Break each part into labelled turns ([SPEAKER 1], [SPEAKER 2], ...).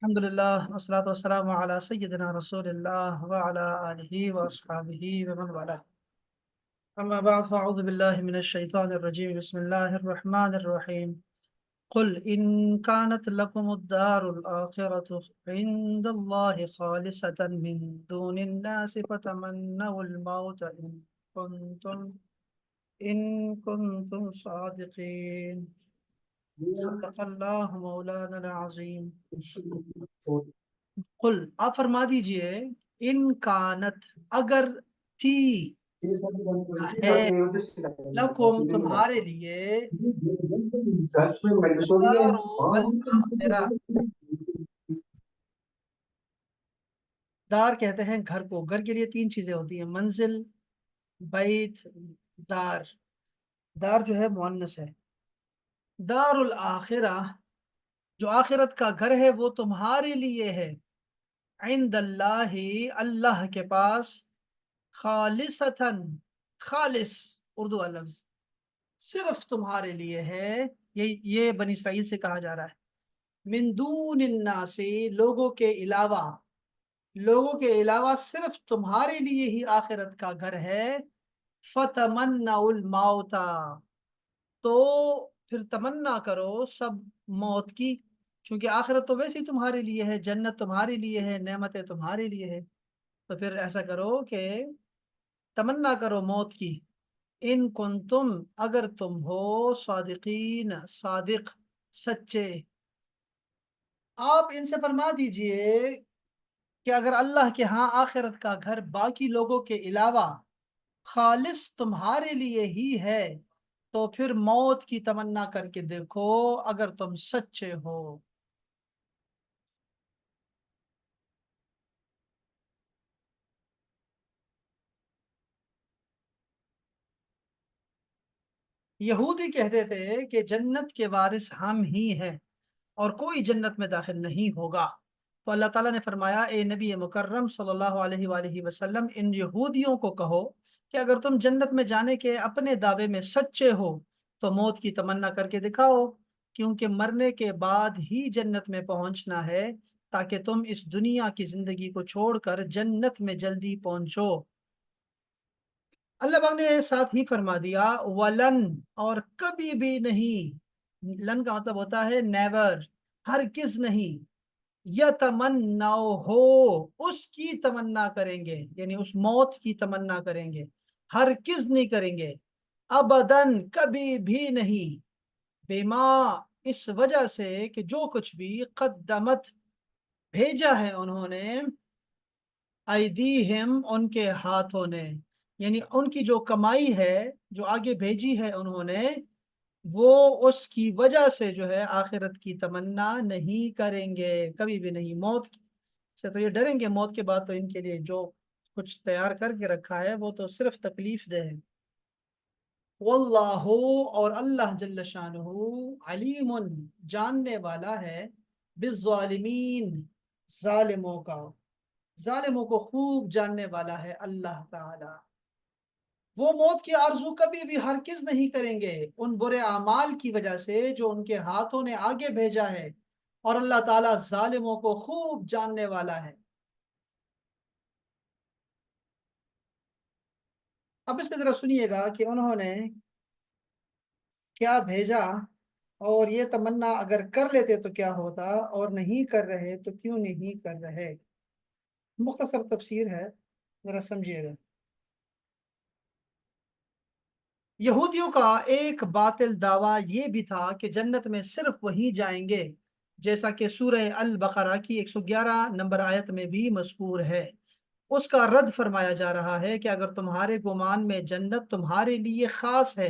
[SPEAKER 1] अल्हम्दुलिल्लाह वस्सलातु वस्सलामु अला सय्यिदिना रसूलिल्लाह व अला आलिहि व अस्हाबिहि व मन वाला। अम्मा बाद फ़अऊज़ु बिल्लाहि मिनश शैतानिर रजीम। बिस्मिल्लाहिर रहमानिर रहीम। कुल इन कानत लकुमुद्दारुल आखिरतु इंदल्लाहि खालिसतन मिन दूनिन नासि फतमन्नउल मौत इन कुंतुम सादिकीन। सदक़ल्लाहु मौलाना अज़ीम। कुल आप फरमा दीजिए, इन कानत अगर थी है, लकुम तुम्हारे लिए, दारो अल आखिरा, दार कहते हैं घर को। घर के लिए तीन चीजें होती हैं, मंजिल, बैत, दार। दार जो है मुअन्नस है। दारुल आखिरा, जो आखिरत का घर है वो तुम्हारे लिए है। इंदल्लाहि, अल्लाह के पास। खालिसतन, खालिस उर्दू अलग, सिर्फ तुम्हारे लिए है। ये बनी इसराइल से कहा जा रहा है। मिन दूनिन्ना से, लोगों के अलावा सिर्फ तुम्हारे लिए ही आखिरत का घर है। फतमन्नाउल मौता, तो फिर तमन्ना करो सब मौत की, क्योंकि आखिरत तो वैसे ही तुम्हारे लिए है, जन्नत तुम्हारे लिए है, नेमतें तुम्हारे लिए है। तो फिर ऐसा करो कि तमन्ना करो मौत की। इन कुंतुम, अगर तुम हो, सादिकीन, सादिक, सच्चे। आप इनसे फरमा दीजिए कि अगर अल्लाह के यहाँ आखिरत का घर बाकी लोगों के अलावा खालिस तुम्हारे लिए ही है, तो फिर मौत की तमन्ना करके देखो अगर तुम सच्चे हो। यहूदी कहते थे कि जन्नत के वारिस हम ही हैं और कोई जन्नत में दाखिल नहीं होगा। तो अल्लाह ताला ने फरमाया, ए नबी मुकर्रम सल्लल्लाहु अलैहि वसल्लम, इन यहूदियों को कहो कि अगर तुम जन्नत में जाने के अपने दावे में सच्चे हो तो मौत की तमन्ना करके दिखाओ, क्योंकि मरने के बाद ही जन्नत में पहुंचना है, ताकि तुम इस दुनिया की जिंदगी को छोड़कर जन्नत में जल्दी पहुंचो। अल्लाह पाक ने साथ ही फरमा दिया, वलन, और कभी भी नहीं। लन का मतलब होता है नेवर, हरगिज नहीं। यतमन्ना हो, उसकी तमन्ना करेंगे, यानी उस मौत की तमन्ना करेंगे, हरगिज नहीं करेंगे। अबदन, कभी भी नहीं। बेमा, इस वजह से कि जो कुछ भी कद्दमत, भेजा है उन्होंने, अयदीहिम, उनके हाथों ने, यानी उनकी जो कमाई है, जो आगे भेजी है उन्होंने, वो उसकी वजह से जो है आखिरत की तमन्ना नहीं करेंगे, कभी भी नहीं। मौत से तो ये डरेंगे, मौत के बाद तो इनके लिए जो कुछ तैयार करके रखा है वो तो सिर्फ तकलीफ दे है। वल्लाहु, और अल्लाह जल्ल शानुहु, अलीमुन, जानने वाला है, बिज़्ज़ालिमीन, जालिमों का, जालिमों को खूब जानने वाला है अल्लाह ताला। वो मौत की आरजू कभी भी हरगिज नहीं करेंगे उन बुरे अमाल की वजह से जो उनके हाथों ने आगे भेजा है, और अल्लाह ताला जालिमों को खूब जानने वाला है। अब इसमें जरा सुनिएगा कि उन्होंने क्या भेजा, और ये तमन्ना अगर कर लेते तो क्या होता, और नहीं कर रहे तो क्यों नहीं कर रहे। मुख्तसर तफसीर है, जरा समझिएगा। यहूदियों का एक बातिल दावा ये भी था कि जन्नत में सिर्फ वही जाएंगे, जैसा कि सूरह अल बकरा की 111 नंबर आयत में भी मज़कूर है। उसका रद्द फरमाया जा रहा है कि अगर तुम्हारे गुमान में जन्नत तुम्हारे लिए खास है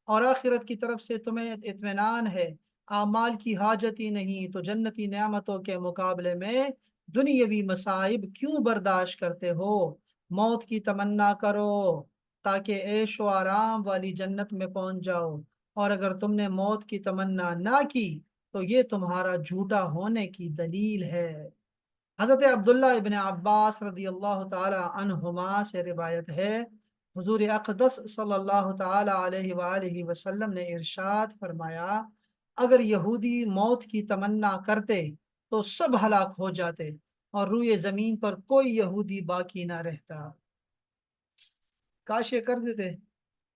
[SPEAKER 1] और आखिरत की तरफ से तुम्हें इत्मीनान है, आमाल की हाजत ही नहीं, तो जन्नती नेमतों के मुकाबले में दुनियावी मसाइब क्यों बर्दाश्त करते हो। मौत की तमन्ना करो ताकि ऐश व आराम वाली जन्नत में पहुंच जाओ, और अगर तुमने मौत की तमन्ना ना की तो ये तुम्हारा झूठा होने की दलील है। हजरत अब्दुल्ला इब्न अब्बास रदी अल्लाह ताला अन्हुमा से रिवायत है, हुजूर अक़दस सल्लल्लाहु ताला अलैहि वसल्लम ने इरशाद फरमाया, اگر یہودی موت کی تمنا کرتے تو سب ہلاک ہو جاتے اور روئے زمین پر کوئی یہودی باقی نہ رہتا۔ کاش یہ کر دیتے۔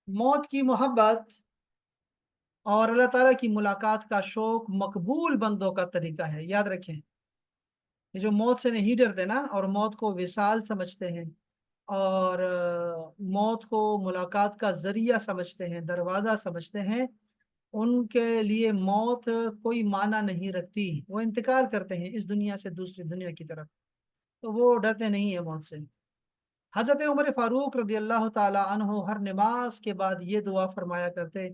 [SPEAKER 1] موت کی محبت اور اللہ تعالیٰ کی ملاقات کا شوق مقبول بندوں کا طریقہ ہے، یاد رکھیں۔ یہ جو موت سے نہیں ڈرتے نا اور موت کو وصال سمجھتے ہیں اور موت کو ملاقات کا ذریعہ سمجھتے ہیں، دروازہ سمجھتے ہیں، ان کے لیے موت کوئی معنی نہیں رکھتی۔ وہ انتقال کرتے ہیں اس دنیا سے دوسری دنیا کی طرف، تو وہ ڈرتے نہیں ہیں موت سے۔ حضرت عمر فاروق رضی اللہ تعالی عنہ ہر نماز کے بعد یہ دعا فرمایا کرتے: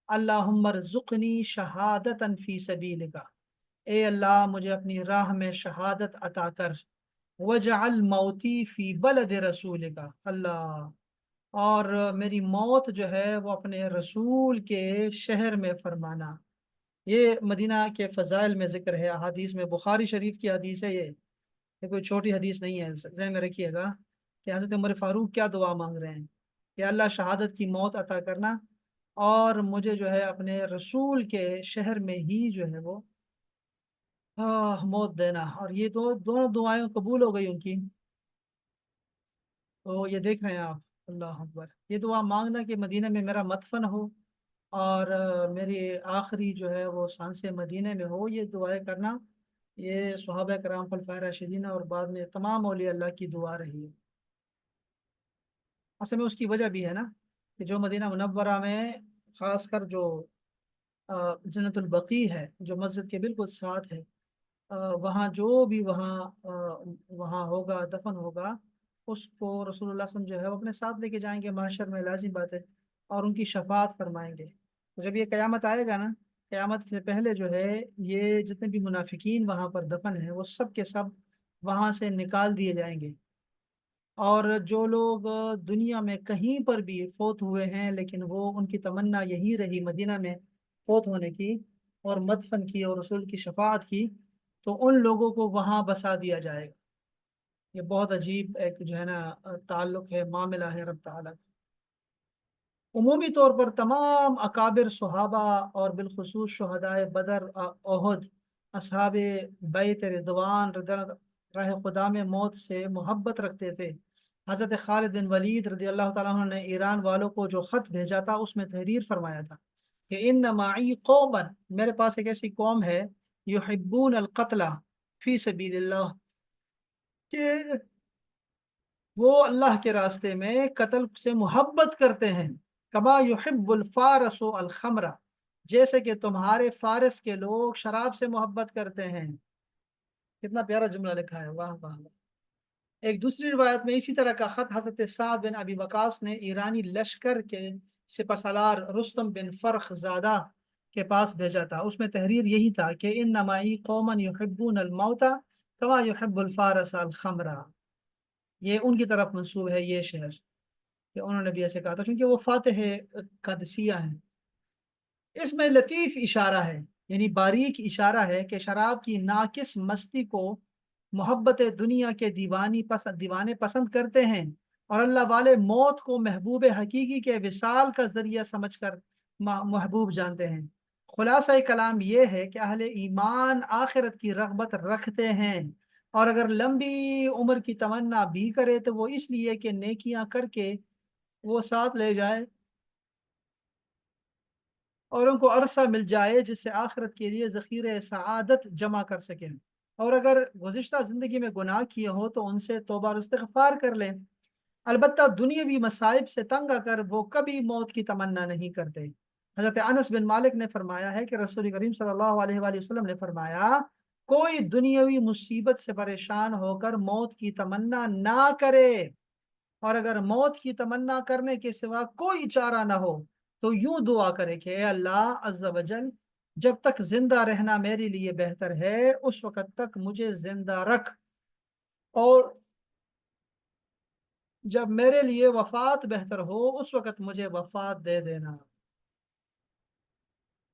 [SPEAKER 1] اللہم ارزقنی شہادتا فی سبیلک، اے اللہ مجھے اپنی راہ میں شہادت عطا کر، وجعل موتی فی بلد رسولک، اللہ، اور میری موت جو ہے وہ اپنے رسول کے شہر میں فرمانا۔ یہ مدینہ کے فضائل میں ذکر ہے، حدیث میں، بخاری شریف کی حدیث ہے یہ کوئی چھوٹی حدیث نہیں ہے، ذہن میں رکھیے گا کہ حضرت عمر فاروق کیا دعا مانگ رہے ہیں کہ اللہ شہادت کی موت عطا کرنا اور مجھے جو ہے اپنے رسول کے شہر میں ہی جو ہے وہ موت دینا۔ اور یہ دونوں دعائیں قبول ہو گئی ان کی، تو یہ دیکھ رہے ہیں آپ۔ اللہ اکبر۔ یہ دعا مانگنا کہ مدینہ میں میرا مدفن ہو اور میری آخری جو ہے وہ سانس مدینہ میں ہو، یہ دعائیں کرنا، یہ صحابہ کرام خلفائے راشدین اور بعد میں تمام اولیاء اللہ کی دعا رہی ہے۔ اصل میں اس کی وجہ بھی ہے نا کہ جو مدینہ منورہ میں خاص کر جو جنت البقیع ہے جو مسجد کے بالکل ساتھ ہے، وہاں جو بھی وہاں ہوگا، دفن ہوگا، اس کو رسول اللہ صلی اللہ علیہ وسلم جو ہے وہ اپنے ساتھ لے کے جائیں گے محشر میں، لازم بات ہے، اور ان کی شفاعت فرمائیں گے۔ تو جب یہ قیامت آئے گا نا، قیامت سے پہلے جو ہے یہ جتنے بھی منافقین وہاں پر دفن ہیں وہ سب کے سب وہاں سے نکال دیے جائیں گے، اور جو لوگ دنیا میں کہیں پر بھی فوت ہوئے ہیں لیکن وہ ان کی تمنا یہی رہی مدینہ میں فوت ہونے کی اور مدفن کی اور رسول کی شفاعت کی، تو ان لوگوں کو وہاں بسا دیا جائے گا۔ یہ بہت عجیب ایک جو ہے نا تعلق ہے، معاملہ ہے رب تعالیٰ کا۔ عمومی طور پر تمام اکابر صحابہ اور بالخصوص شہدائے بدر، احد، اصحاب بیت رضوان راہ خدا میں موت سے محبت رکھتے تھے۔ حضرت خالد بن ولید رضی اللہ تعالیٰ عنہ نے ایران والوں کو جو خط بھیجا تھا اس میں تحریر فرمایا تھا کہ ان معی قوما، میرے پاس ایک ایسی قوم ہے، یحبون القتل فی سبیل اللہ، کہ وہ اللہ کے راستے میں قتل سے محبت کرتے ہیں، کما یحب الفارس الخمر، جیسے کہ تمہارے فارس کے لوگ شراب سے محبت کرتے ہیں۔ کتنا پیارا جملہ لکھا ہے، واہ واہ واہ۔ ایک دوسری روایت میں اسی طرح کا خط حضرت سعد بن ابی وقاص نے ایرانی لشکر کے سپہ سالار رستم بن فرخ زادہ کے پاس بھیجا تھا، اس میں تحریر یہی تھا کہ ان نمائی قوما یحبون الموت کما یحب الفارس الخمر، یہ ان کی طرف منسوب ہے یہ شعر کہ انہوں نے بھی ایسے کہا تھا چونکہ وہ فاتح قادسیہ ہیں۔ اس میں لطیف اشارہ ہے، یعنی باریک اشارہ ہے کہ شراب کی ناقص مستی کو محبت دنیا کے دیوانے پسند کرتے ہیں، اور اللہ والے موت کو محبوب حقیقی کے وصال کا ذریعہ سمجھ کر محبوب جانتے ہیں۔ خلاصہ کلام یہ ہے کہ اہل ایمان آخرت کی رغبت رکھتے ہیں، اور اگر لمبی عمر کی تمنا بھی کرے تو وہ اس لیے کہ نیکیاں کر کے وہ ساتھ لے جائے اور ان کو عرصہ مل جائے جس سے آخرت کے لیے ذخیرہ سعادت جمع کر سکیں، اور اگر گزشتہ زندگی میں گناہ کیے ہو تو ان سے توبہ اور استغفار کر لیں۔ البتہ دنیاوی مصائب سے تنگ آ کر وہ کبھی موت کی تمنا نہیں کرتے۔ حضرت انس بن مالک نے فرمایا ہے کہ رسول کریم صلی اللہ علیہ وآلہ وسلم نے فرمایا کوئی دنیاوی مصیبت سے پریشان ہو کر موت کی تمنا نہ کرے، اور اگر موت کی تمنا کرنے کے سوا کوئی چارہ نہ ہو تو یوں دعا کرے کہ اے اللہ عز و جل، جب تک زندہ رہنا میرے لیے بہتر ہے اس وقت تک مجھے زندہ رکھ، اور جب میرے لیے وفات بہتر ہو اس وقت مجھے وفات دے دینا۔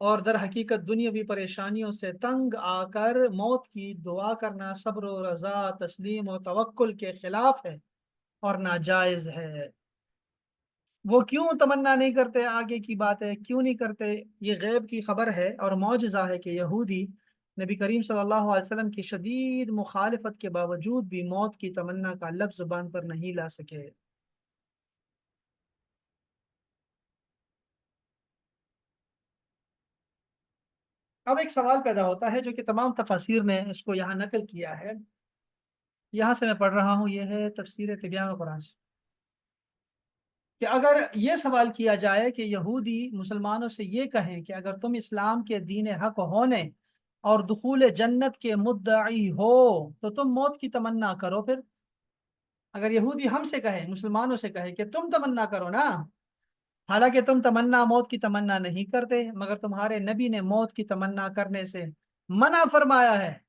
[SPEAKER 1] اور در حقیقت دنیاوی پریشانیوں سے تنگ آ کر موت کی دعا کرنا صبر و رضا، تسلیم و توکل کے خلاف ہے اور ناجائز ہے۔ वो क्यों तमन्ना नहीं करते, आगे की बात है, क्यों नहीं करते, ये गैब की खबर है और मौजज़ा है कि यहूदी नबी करीम सल्लल्लाहु अलैहि वसल्लम की शदीद मुखालिफत के बावजूद भी मौत की तमन्ना का लफ्ज़ ज़ुबान पर नहीं ला सके। अब एक सवाल पैदा होता है जो कि तमाम तफासिर ने इसको यहाँ नकल किया है, यहाँ से मैं पढ़ रहा हूँ, ये है तफसीर तिबियान कुरान से, कि अगर ये सवाल किया जाए कि यहूदी मुसलमानों से ये कहें कि अगर तुम इस्लाम के दीन हक होने और दुखूल जन्नत के मुद्दई हो तो तुम मौत की तमन्ना करो, फिर अगर यहूदी हमसे कहे, मुसलमानों से कहे कि तुम तमन्ना करो ना, हालांकि तुम तमन्ना मौत की तमन्ना नहीं करते, मगर तुम्हारे नबी ने मौत की तमन्ना करने से मना फरमाया है,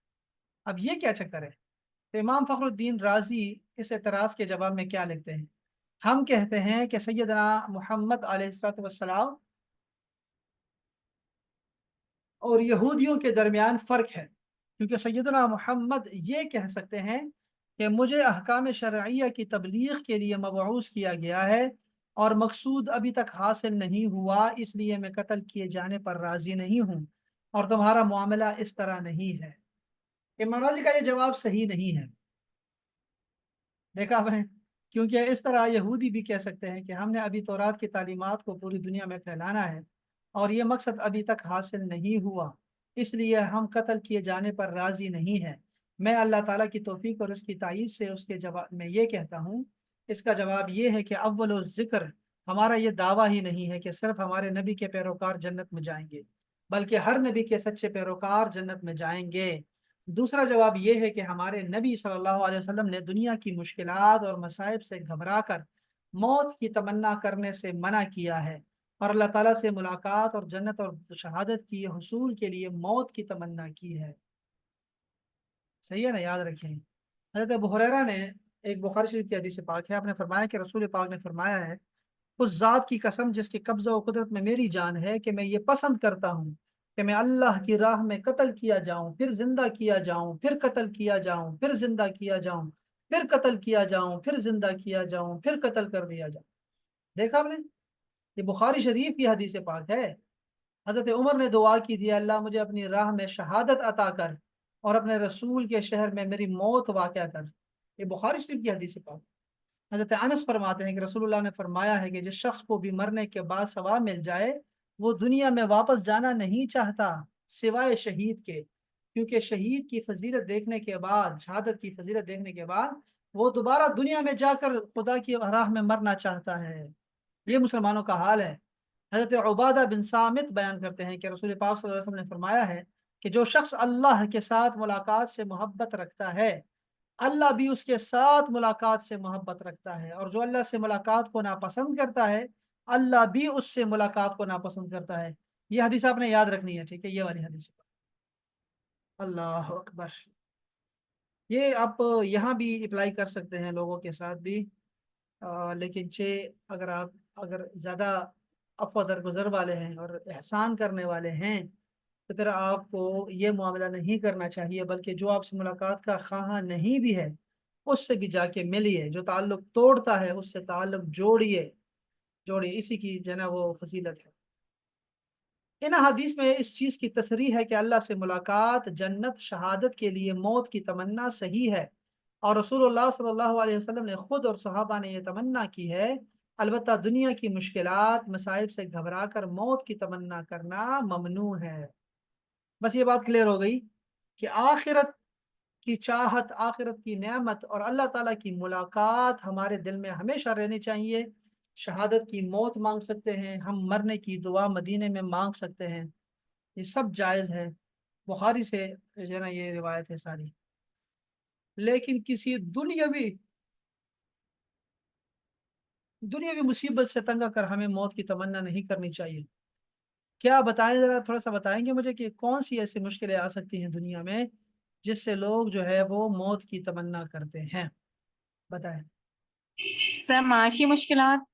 [SPEAKER 1] अब ये क्या चक्कर है। तो इमाम फखरुद्दीन राजी इस एतराज के जवाब में क्या लिखते हैं, हम कहते हैं कि सैयदना मोहम्मद अलैहिस्सलाम और यहूदियों के दरमियान फ़र्क है, क्योंकि सैयदना मोहम्मद ये कह सकते हैं कि मुझे अहकाम शरइया की तबलीग के लिए मबऊस किया गया है और मकसूद अभी तक हासिल नहीं हुआ, इसलिए मैं कत्ल किए जाने पर राज़ी नहीं हूँ और तुम्हारा मामला इस तरह नहीं है। इमाम राजी का ये जवाब सही नहीं है, देखा आपने, क्योंकि इस तरह यहूदी भी कह सकते हैं कि हमने अभी तौरात की तालीमात को पूरी दुनिया में फैलाना है और ये मकसद अभी तक हासिल नहीं हुआ, इसलिए हम कत्ल किए जाने पर राज़ी नहीं है। मैं अल्लाह ताला की तौफीक और उसकी तायीद से उसके जवाब में ये कहता हूँ, इसका जवाब ये है कि अव्वल ज़िक्र हमारा ये दावा ही नहीं है कि सिर्फ हमारे नबी के पैरोकार जन्नत में जाएंगे, बल्कि हर नबी के सच्चे पैरोकार जन्नत में जाएंगे। दूसरा जवाब यह है कि हमारे नबी सल्लल्लाहु अलैहि वसल्लम ने दुनिया की मुश्किलात और मसाइब से घबराकर मौत की तमन्ना करने से मना किया है और अल्लाह ताला से मुलाकात और जन्नत और शहादत की हुसूल के लिए मौत की तमन्ना की है। सही है ना, याद रखें। हज़रत अबू हुरैरा ने, एक बुखारी शरीफ की हदीस पाक है, आपने फरमाया कि रसूल पाक ने फरमाया है, उस जात की कसम जिसके कब्जा और कुदरत में मेरी जान है कि मैं ये पसंद करता हूँ कि मैं अल्लाह की राह में कत्ल किया जाऊं, फिर जिंदा किया जाऊं, फिर कत्ल किया जाऊं, फिर जिंदा किया जाऊं, फिर कत्ल किया जाऊं, फिर जिंदा किया जाऊं, फिर कत्ल कर दिया जाऊं। देखा आपने, ये बुखारी शरीफ की हदीस पाक है। हजरत उमर ने दुआ की थी, अल्लाह मुझे अपनी राह में शहादत अता कर और अपने रसूल के शहर में मेरी मौत वाक़या कर। ये बुखारी शरीफ की हदीस पाक। हजरत अनस फरमाते हैं कि रसूलुल्लाह ने फरमाया है कि जिस शख्स को भी मरने के बाद सवाब मिल जाए वो दुनिया में वापस जाना नहीं चाहता सिवाय शहीद के, क्योंकि शहीद की फजीलत देखने के बाद, शहादत की फजीलत देखने के बाद वो दोबारा दुनिया में जाकर खुदा की राह में मरना चाहता है। ये मुसलमानों का हाल है। हजरत उबादा बिन सामित बयान करते हैं कि रसूल पाक सल्लल्लाहु अलैहि वसल्लम ने फरमाया है कि जो शख्स अल्लाह के साथ मुलाकात से मोहब्बत रखता है, अल्लाह भी उसके साथ मुलाकात से मोहब्बत रखता है, और जो अल्लाह से मुलाकात को नापसंद करता है, अल्लाह भी उससे मुलाकात को नापसंद करता है। ये हदीस आपने याद रखनी है, ठीक है, ये वाली हदीस। अल्लाह अकबर। ये आप यहाँ भी अप्लाई कर सकते हैं लोगों के साथ भी, लेकिन अगर आप, अगर ज़्यादा अफ़वा दरगुजर वाले हैं और एहसान करने वाले हैं तो फिर आपको ये मामला नहीं करना चाहिए, बल्कि जो आपसे मुलाकात का ख्वाह नहीं भी है उससे भी जाके मिलिए, जो ताल्लुक तोड़ता है उससे ताल्लुक जोड़िए, जोड़िए, इसी की जो है ना वो फजीलत है। इन हदीस में इस चीज़ की तसरीह है कि अल्लाह से मुलाकात, जन्नत, शहादत के लिए मौत की तमन्ना सही है और रसूलुल्लाह सल्लल्लाहु अलैहि वसल्लम ने खुद और सहाबा ने यह तमन्ना की है। अलबत्ता दुनिया की मुश्किलात, मसाइब से घबरा कर मौत की तमन्ना करना ममनू है। बस ये बात क्लियर हो गई कि आखिरत की चाहत, आखिरत की नेमत और अल्लाह ताला की मुलाकात हमारे दिल में हमेशा रहनी चाहिए। शहादत की मौत मांग सकते हैं हम, मरने की दुआ मदीने में मांग सकते हैं, ये सब जायज़ है। बुखारी से जो है ना ये रिवायत है सारी। लेकिन किसी दुनियावी मुसीबत से तंग कर हमें मौत की तमन्ना नहीं करनी चाहिए। क्या बताएं, जरा थोड़ा सा बताएंगे मुझे कि कौन सी ऐसी मुश्किलें आ सकती हैं दुनिया में जिससे लोग जो है वो मौत की तमन्ना करते हैं, बताएं।
[SPEAKER 2] सर माशी मुश्किलात,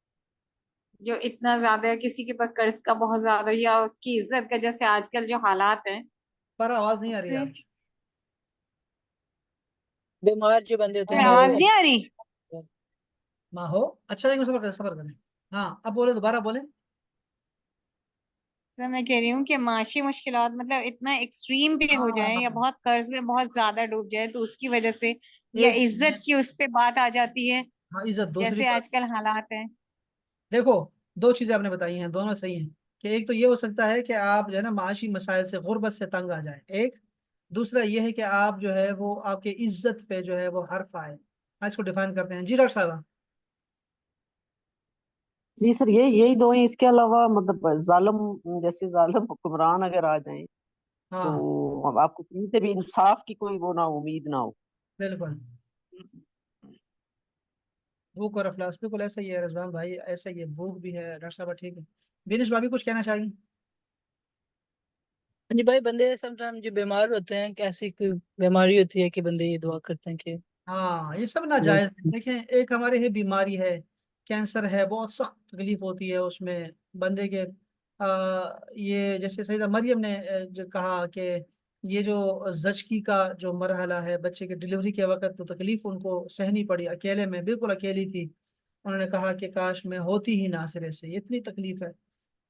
[SPEAKER 2] जो इतना ज्यादा है, किसी के पास कर्ज का बहुत ज्यादा, या उसकी इज्जत का, जैसे आजकल जो हालात हैं
[SPEAKER 1] पर आवाज नहीं आ रही
[SPEAKER 2] उससे।
[SPEAKER 1] आपकी।
[SPEAKER 3] बीमार जो बंदे होते हैं
[SPEAKER 2] आवाज
[SPEAKER 3] वो।
[SPEAKER 2] नहीं आ रही।
[SPEAKER 1] माँ हो, अच्छा, एक सबर करें, सबर करें। हाँ, अब बोले, दोबारा बोले।
[SPEAKER 2] सर मैं कह रही हूँ कि माशी मुश्किलात मतलब इतना एक्सट्रीम पे
[SPEAKER 1] हाँ
[SPEAKER 2] हो
[SPEAKER 1] हाँ
[SPEAKER 2] जाए या
[SPEAKER 1] हाँ।
[SPEAKER 2] बहुत कर्ज में बहुत ज्यादा डूब जाए तो उसकी वजह से, या
[SPEAKER 1] एक,
[SPEAKER 2] इज्जत की उस पे बात आ जाती है,
[SPEAKER 1] हाँ, इज्जत, दूसरी
[SPEAKER 2] जैसे
[SPEAKER 1] बात।
[SPEAKER 2] आजकल हालात हैं।
[SPEAKER 1] देखो, दो चीजें आपने बताई हैं, दोनों सही हैं। कि एक तो ये हो सकता है कि आप जो है ना माशी मसाइल से, गुर्बत से तंग आ जाए, एक। दूसरा ये है कि आप जो है वो आपके इज्जत पे जो है वो हर्फ आए। आज इसको डिफाइन करते हैं जी डॉक्टर साहब।
[SPEAKER 3] जी सर, यही दो हैं। इसके अलावा मतलब जालिम, जैसे जालिम हुक्मरान अगर आ जाएं
[SPEAKER 1] हाँ,
[SPEAKER 3] तो अब आपको कहीं से भी इंसाफ की कोई वो ना उम्मीद ना हो।
[SPEAKER 1] बिल्कुल। भूख और अफलास बिल्कुल ऐसा ही है रजवान भाई, ऐसा ही है, भूख भी है डॉक्टर साहब, ठीक है। दिनेश भाभी कुछ कहना चाहिए?
[SPEAKER 4] हाँ जी भाई, बंदे समटाइम जो बीमार होते हैं, कैसी कोई बीमारी होती है कि बंदे ये दुआ करते हैं कि
[SPEAKER 1] हाँ, ये सब नाजायज है। देखें, एक हमारे है बीमारी है, कैंसर है, बहुत सख्त तकलीफ होती है उसमें बंदे के। ये जैसे सैयदा मरियम ने जो कहा कि ये जो जचकी का जो मरहला है, बच्चे के डिलीवरी के वक्त तो तकलीफ उनको सहनी पड़ी, अकेले में, बिल्कुल अकेली थी। उन्होंने कहा कि काश मैं होती ही ना सिरे से, इतनी तकलीफ है।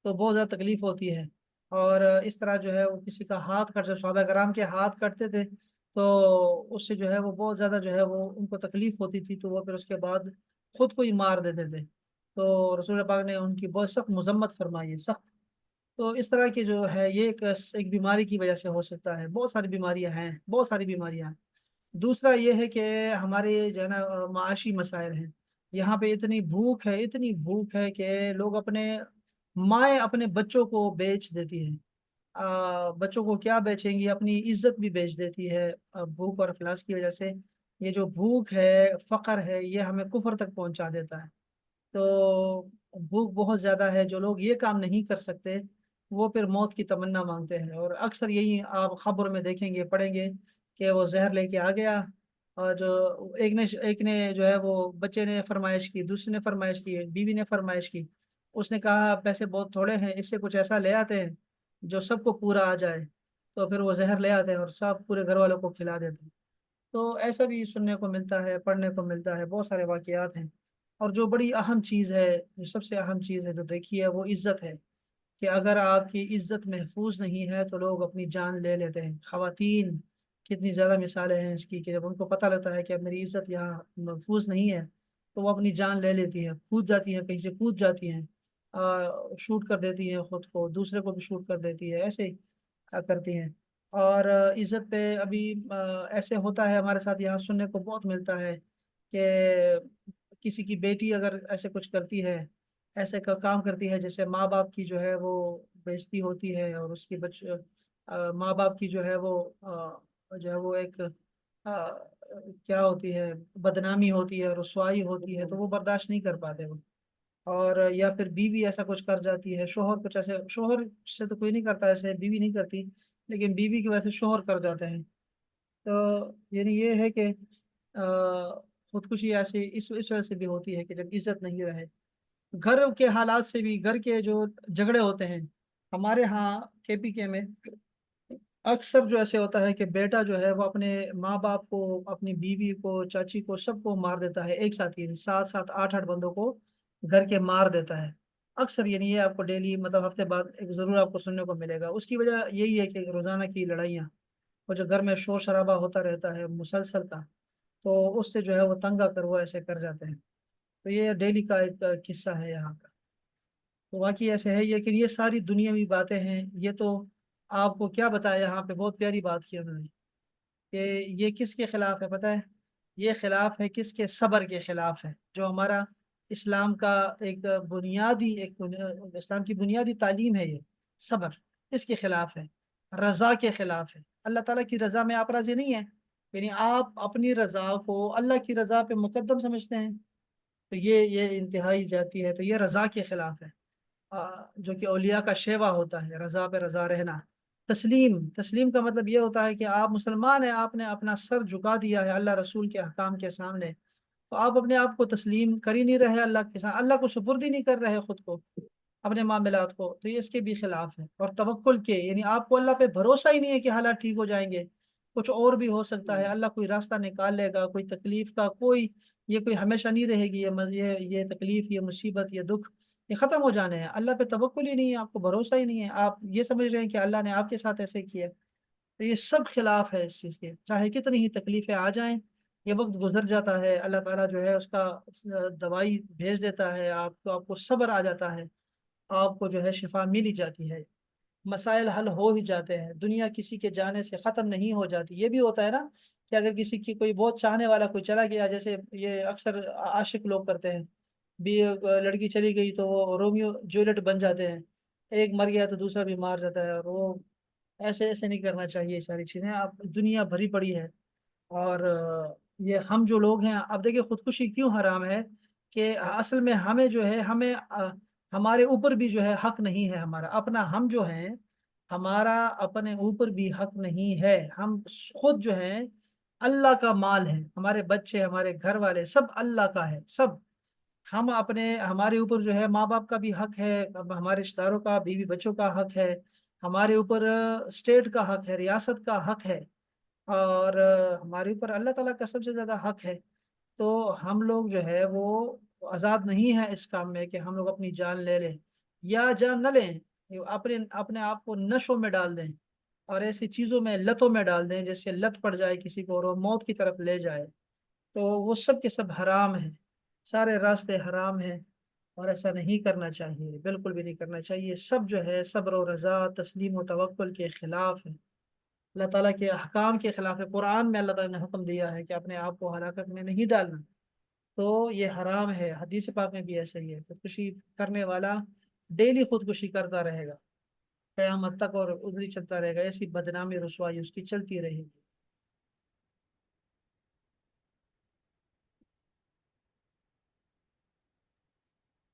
[SPEAKER 1] तो बहुत ज़्यादा तकलीफ होती है। और इस तरह जो है वो किसी का हाथ कट जाए, सहाबा कराम के हाथ कटते थे, तो उससे जो है वो बहुत ज़्यादा जो है वो उनको तकलीफ होती थी, तो वो फिर उसके बाद खुद को ही मार देते थे। तो रसूल पाक ने उनकी बहुत सख्त मजम्मत फरमाई है, सख्त। तो इस तरह की जो है ये एक बीमारी की वजह से हो सकता है, बहुत सारी बीमारियां हैं, बहुत सारी बीमारियां हैं। दूसरा ये है कि हमारे जो है ना माशी मसाइल हैं। यहाँ पे इतनी भूख है, इतनी भूख है कि लोग अपने, माएँ अपने बच्चों को बेच देती हैं। बच्चों को क्या बेचेंगी, अपनी इज्जत भी बेच देती है, भूख और अफलास की वजह से। ये जो भूख है, फकर है, ये हमें कुफर तक पहुंचा देता है। तो भूख बहुत ज्यादा है, जो लोग ये काम नहीं कर सकते वो फिर मौत की तमन्ना मांगते हैं। और अक्सर यही आप खबर में देखेंगे, पढ़ेंगे कि वो जहर लेके आ गया, और जो एक ने जो है वो बच्चे ने फरमाइश की, दूसरे ने फरमाइश की, बीवी ने फरमाइश की। उसने कहा पैसे बहुत थोड़े हैं, इससे कुछ ऐसा ले आते हैं जो सबको पूरा आ जाए। तो फिर वो जहर ले आते हैं और सब पूरे घर वालों को खिला देते हैं। तो ऐसा भी सुनने को मिलता है, पढ़ने को मिलता है, बहुत सारे वाकयात हैं। और जो बड़ी अहम चीज़ है, जो सबसे अहम चीज़ है जो देखी है, वो इज्जत है। कि अगर आपकी इज्जत महफूज नहीं है तो लोग अपनी जान ले लेते हैं। खवातीन, कितनी ज़्यादा मिसालें हैं इसकी, कि जब उनको पता लगता है कि अब मेरी इज्जत यहाँ महफूज नहीं है, तो वो अपनी जान ले लेती है, कूद जाती हैं, कहीं से कूद जाती हैं, शूट कर देती हैं, खुद को, दूसरे को भी शूट कर देती है, ऐसे ही करती हैं। और इज्जत पे अभी ऐसे होता है हमारे साथ, यहाँ सुनने को बहुत मिलता है कि किसी की बेटी अगर ऐसे कुछ करती है, ऐसे का काम करती है, जैसे माँ बाप की जो है वो बेइज्जती होती है, और उसकी माँ बाप की जो है वो जो है वो एक क्या होती है, बदनामी होती है, रुसवाई होती है, तो वो बर्दाश्त नहीं कर पाते वो। और या फिर बीवी ऐसा कुछ कर जाती है, शोहर कुछ ऐसे, शोहर से तो कोई नहीं करता ऐसे, बीवी नहीं करती, लेकिन बीवी की वजह से शोहर कर जाते हैं। तो यानी ये है कि खुदकुशी ऐसी इस वजह से भी होती है कि जब इज्जत नहीं रहे। घर के हालात से भी, घर के जो झगड़े होते हैं, हमारे यहाँ केपीके में अक्सर जो ऐसे होता है कि बेटा जो है वो अपने माँ बाप को, अपनी बीवी को, चाची को, सबको मार देता है एक साथ ही, सात सात आठ आठ बंदों को घर के मार देता है। अक्सर, यानी ये आपको डेली, मतलब हफ्ते बाद एक जरूर आपको सुनने को मिलेगा। उसकी वजह यही है कि रोजाना की लड़ाइयाँ, और जो घर में शोर शराबा होता रहता है मुसलसल का, तो उससे जो है वो तंग आकर वो ऐसे कर जाते हैं। तो ये डेली का एक किस्सा है यहाँ का। तो वाकई ऐसे है, लेकिन ये सारी दुनियावी बातें हैं। ये तो आपको क्या बताया, यहाँ पे बहुत प्यारी बात की उन्होंने, कि ये किसके खिलाफ है पता है? ये खिलाफ है किसके? सब्र के खिलाफ है, जो हमारा इस्लाम का एक बुनियादी, इस्लाम की बुनियादी तालीम है, ये सब्र इसके खिलाफ है। रजा के खिलाफ है। अल्लाह ताला की रजा में आप राजी नहीं है, यानी आप अपनी रजा को अल्लाह की रजा पे मुकद्दम समझते हैं, तो ये इंतहाई जाती है, तो ये रजा के खिलाफ है। जो कि औलिया का शेवा होता है, रजा पे रजा रहना। तस्लीम, तस्लीम का मतलब ये होता है कि आप मुसलमान हैं, आपने अपना सर झुका दिया है अल्लाह रसूल के अहकाम के सामने, तो आप अपने आप को तस्लीम कर ही नहीं रहे अल्लाह के साथ, अल्लाह को सुपुर्द ही नहीं कर रहे खुद को, अपने मामलात को, तो ये इसके भी खिलाफ है। और तवक्कुल के, यानी आपको अल्लाह पे भरोसा ही नहीं है कि हालात ठीक हो जाएंगे, कुछ और भी हो सकता है, अल्लाह कोई रास्ता निकाल लेगा, कोई तकलीफ का कोई, ये कोई हमेशा नहीं रहेगी, ये तकलीफ, ये मुसीबत, ये दुख, یہ ختم ہو جانے ہیں. اللہ پہ توکل ہی نہیں ہے، آپ کو بھروسہ ہی نہیں ہے، آپ یہ سمجھ رہے ہیں کہ اللہ نے آپ کے ساتھ ایسے کیا. تو یہ سب خلاف ہے اس چیز کے. چاہے کتنی ہی تکلیفیں آ جائیں، یہ وقت گزر جاتا ہے، اللہ تعالیٰ جو ہے اس کا دوائی بھیج دیتا ہے، آپ کو صبر آ جاتا ہے، آپ کو جو ہے شفا مل ہی جاتی ہے، مسائل حل ہو ہی جاتے ہیں. دنیا کسی کے جانے سے ختم نہیں ہو جاتی. یہ بھی ہوتا ہے نا کہ اگر کسی کی کوئی بہت چاہنے والا کوئی چلا گیا، جیسے یہ اکثر عاشق لوگ کرتے ہیں، بھی ایک لڑکی چلی گئی تو وہ رومیو جولیٹ بن جاتے ہیں، ایک مر گیا تو دوسرا بھی مار جاتا ہے. اور وہ ایسے ایسے نہیں کرنا چاہیے. یہ ساری چیزیں اب دنیا بھری پڑی ہے. اور یہ ہم جو لوگ ہیں، اب دیکھیں خودکشی کیوں حرام ہے، کہ اصل میں ہمیں جو ہے ہمارے اوپر بھی جو ہے حق نہیں ہے. ہمارا اپنا ہم جو ہیں، ہمارا اپنے اوپر بھی حق نہیں ہے. ہم خود جو ہیں اللہ کا مال ہے، ہمارے بچے، ہمارے گھر والے سب اللہ کا ہے سب. ہمارے اوپر جو ہے ماں باپ کا بھی حق ہے، اب ہمارے رشتہ داروں کا، بیوی بچوں کا حق ہے، ہمارے اوپر اسٹیٹ کا حق ہے، ریاست کا حق ہے، اور ہمارے اوپر اللہ تعالیٰ کا سب سے زیادہ حق ہے. تو ہم لوگ جو ہے وہ آزاد نہیں ہے اس کام میں کہ ہم لوگ اپنی جان لے لیں یا جان نہ لیں، اپنے آپ کو نشوں میں ڈال دیں اور ایسی چیزوں میں، لتوں میں ڈال دیں جیسے لت پڑ جائے کسی کو اور وہ موت کی طرف لے جائے. تو وہ سب کے سب حرام ہیں، سارے راستے حرام ہیں، اور ایسا نہیں کرنا چاہیے، بالکل بھی نہیں کرنا چاہیے. سب جو ہے صبر و رضا، تسلیم و توکل کے خلاف ہے، اللہ تعالیٰ کے احکام کے خلاف ہے. قرآن میں اللہ تعالیٰ نے حکم دیا ہے کہ اپنے آپ کو ہلاکت میں نہیں ڈالنا، تو یہ حرام ہے. حدیث پاک میں بھی ایسا ہی ہے. خودکشی کرنے والا ڈیلی خودکشی کرتا رہے گا قیامت تک، اور ادھر ہی چلتا رہے گا، ایسی بدنامی رسوائی اس کی چلتی رہے گی.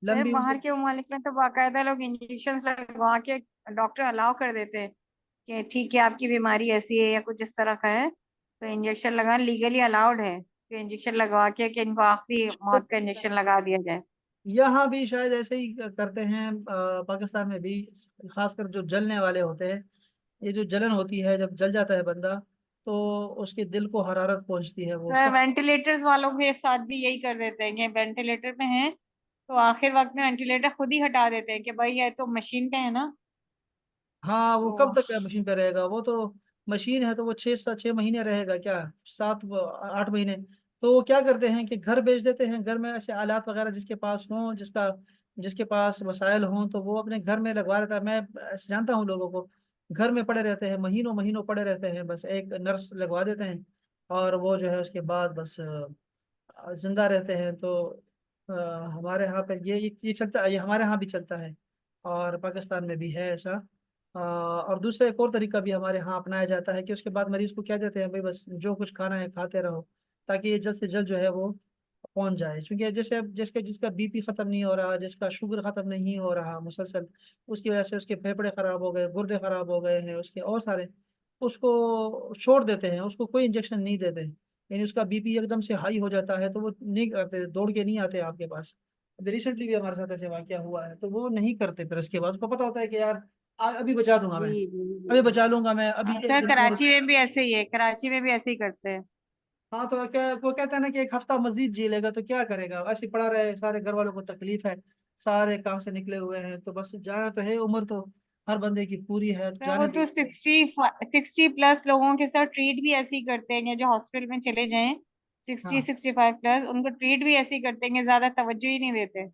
[SPEAKER 2] سر
[SPEAKER 1] لمبی
[SPEAKER 2] باہر
[SPEAKER 1] عمر.
[SPEAKER 2] کے ممالک میں تو باقاعدہ لوگ انجیکشن لگوا کے ڈاکٹر الاؤ کر دیتے ہیں کہ ٹھیک ہے آپ کی بیماری ایسی ہے یا کچھ اس طرح کا ہے تو انجیکشن لگانا لیگلی الاؤڈ ہے، کہ انجیکشن لگوا کے کہ ان کو آخری موت کا انجیکشن لگا دیا جائے.
[SPEAKER 1] یہاں بھی شاید ایسے ہی کرتے ہیں، پاکستان میں بھی، خاص کر جو جلنے والے ہوتے ہیں. یہ جو جلن ہوتی ہے، جب جل جاتا ہے بندہ تو اس کے دل کو حرارت پہنچتی ہے، وہ
[SPEAKER 2] سر
[SPEAKER 1] سخت.
[SPEAKER 2] وینٹیلیٹرز والوں کے ساتھ بھی یہی کر دیتے ہیں کہ وینٹیلیٹر پہ ہیں تو آخر وقت میں وینٹیلیٹر خود ہی ہٹا دیتے ہیں کہ بھائی یہ تو مشین پہ ہے نا.
[SPEAKER 1] ہاں، وہ
[SPEAKER 2] تو
[SPEAKER 1] کب تک مشین پہ رہے گا؟ وہ تو مشین ہے تو وہ 6 مہینے رہے گا کیا، 7 8 مہینے. تو وہ کیا کرتے ہیں کہ گھر بیچ دیتے ہیں. گھر میں ایسے آلات وغیرہ جس کے پاس ہوں، جس کے پاس وسائل ہوں، تو وہ اپنے گھر میں لگوا رہتا ہے. میں ایسے جانتا ہوں لوگوں کو گھر میں پڑے رہتے ہیں، مہینوں مہینوں پڑے رہتے ہیں، بس ایک نرس لگوا دیتے ہیں اور وہ جو ہے اس کے بعد بس زندہ رہتے ہیں. تو ہمارے ہاں پہ یہ چلتا ہے، یہ ہمارے ہاں بھی چلتا ہے اور پاکستان میں بھی ہے ایسا. اور دوسرا ایک اور طریقہ بھی ہمارے ہاں اپنایا جاتا ہے کہ اس کے بعد مریض کو کیا دیتے ہیں، بھائی بس جو کچھ کھانا ہے کھاتے رہو تاکہ یہ جلد سے جلد جو ہے وہ پہنچ جائے. چونکہ جیسے جس کا بی پی ختم نہیں ہو رہا، جس کا شوگر ختم نہیں ہو رہا مسلسل، اس کی وجہ سے اس کے پھیپھڑے خراب ہو گئے، گردے خراب ہو گئے ہیں اس کے، اور سارے، اس کو چھوڑ دیتے ہیں، اس کو کوئی انجیکشن نہیں دیتے. یعنی اس کا بی پی ایک دم سے ہائی ہو جاتا ہے تو وہ نہیں کرتے، دوڑ کے نہیں آتے آپ کے پاس. ابھی ریسنٹلی بھی ہمارے ساتھ ایسے واقعہ ہوا ہے. تو وہ نہیں کرتے. پھر اس کے بعد اس کو پتا ہوتا ہے کہ یار ابھی بچا دوں گا میں،
[SPEAKER 2] جی جی
[SPEAKER 1] ابھی
[SPEAKER 2] جی
[SPEAKER 1] بچا لوں گا میں، ابھی ایک
[SPEAKER 2] سر
[SPEAKER 1] دن اور.
[SPEAKER 2] کراچی میں بھی ایسے ہی ہے، کراچی میں بھی ایسے ہی کرتے ہیں.
[SPEAKER 1] ہاں تو وہ کہتا ہے نا کہ ایک ہفتہ مزید جی لے گا تو کیا کرے گا، ایسے پڑا رہے. سارے گھر والوں کو تکلیف ہے، سارے کام سے نکلے ہوئے ہیں، تو بس جانا تو ہے، عمر تو ہر بندے کی پوری ہے، تو
[SPEAKER 2] سر وہ
[SPEAKER 1] جانے
[SPEAKER 2] تو 60+ لوگوں کے ساتھ ٹریٹ بھی ایسے ہی کرتے ہیں کہ جو ہاسپٹل میں چلے جائیں
[SPEAKER 1] ہاں
[SPEAKER 2] 60 65+ ان کو ٹریٹ بھی ایسے ہی کرتے ہیں کہ زیادہ توجہ ہی نہیں دیتے.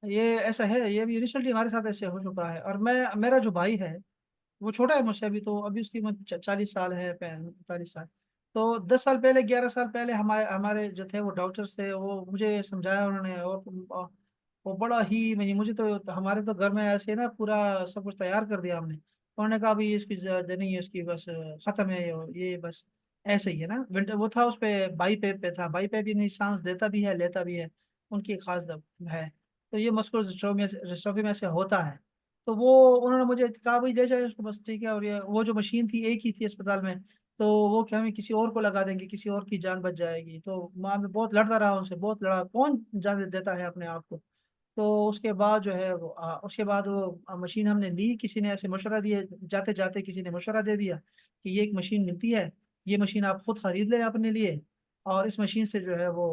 [SPEAKER 1] یہ ایسا ہے. یہ بھی ریسنٹلی ہمارے ساتھ ایسے ہو چکا ہے. اور میرا جو بھائی ہے وہ چھوٹا ہے مجھ سے ابھی، تو ابھی اس کی عمر 40 سال ہے، 45 سال. تو 10 سال پہلے، 11 سال پہلے ہمارے جو تھے وہ ڈاکٹرس تھے، وہ مجھے سمجھایا انہوں نے. اور وہ بڑا ہی مجھے تو ہمارے تو گھر میں ایسے نا پورا سب کچھ تیار کر دیا ہم نے. انہوں نے کہا بھی اس کی نہیں ہے، اس کی بس ختم ہے، یہ بس ایسے ہی ہے نا. وہ تھا اس پہ بائی پیپ پہ تھا، بائی پیپ بھی نہیں، سانس دیتا بھی ہے لیتا بھی ہے، ان کی خاص ہے. تو یہ مسکولر ڈسٹروفی میں سے ہوتا ہے. تو وہ انہوں نے مجھے کہا بھائی لے جائے اس کو بس، ٹھیک ہے. اور یہ وہ جو مشین تھی ایک ہی تھی اسپتال میں، تو وہ کہ ہمیں کسی اور کو لگا دیں گے، کسی اور کی جان بچ جائے گی. تو ماں میں بہت لڑتا رہا، ان سے بہت لڑا، کون جان دیتا ہے اپنے آپ کو. تو اس کے بعد جو ہے اس کے بعد وہ مشین ہم نے لی. کسی نے ایسے مشورہ دیا، جاتے جاتے کسی نے مشورہ دے دیا کہ یہ ایک مشین ملتی ہے، یہ مشین آپ خود خرید لیں اپنے لیے، اور اس مشین سے جو ہے وہ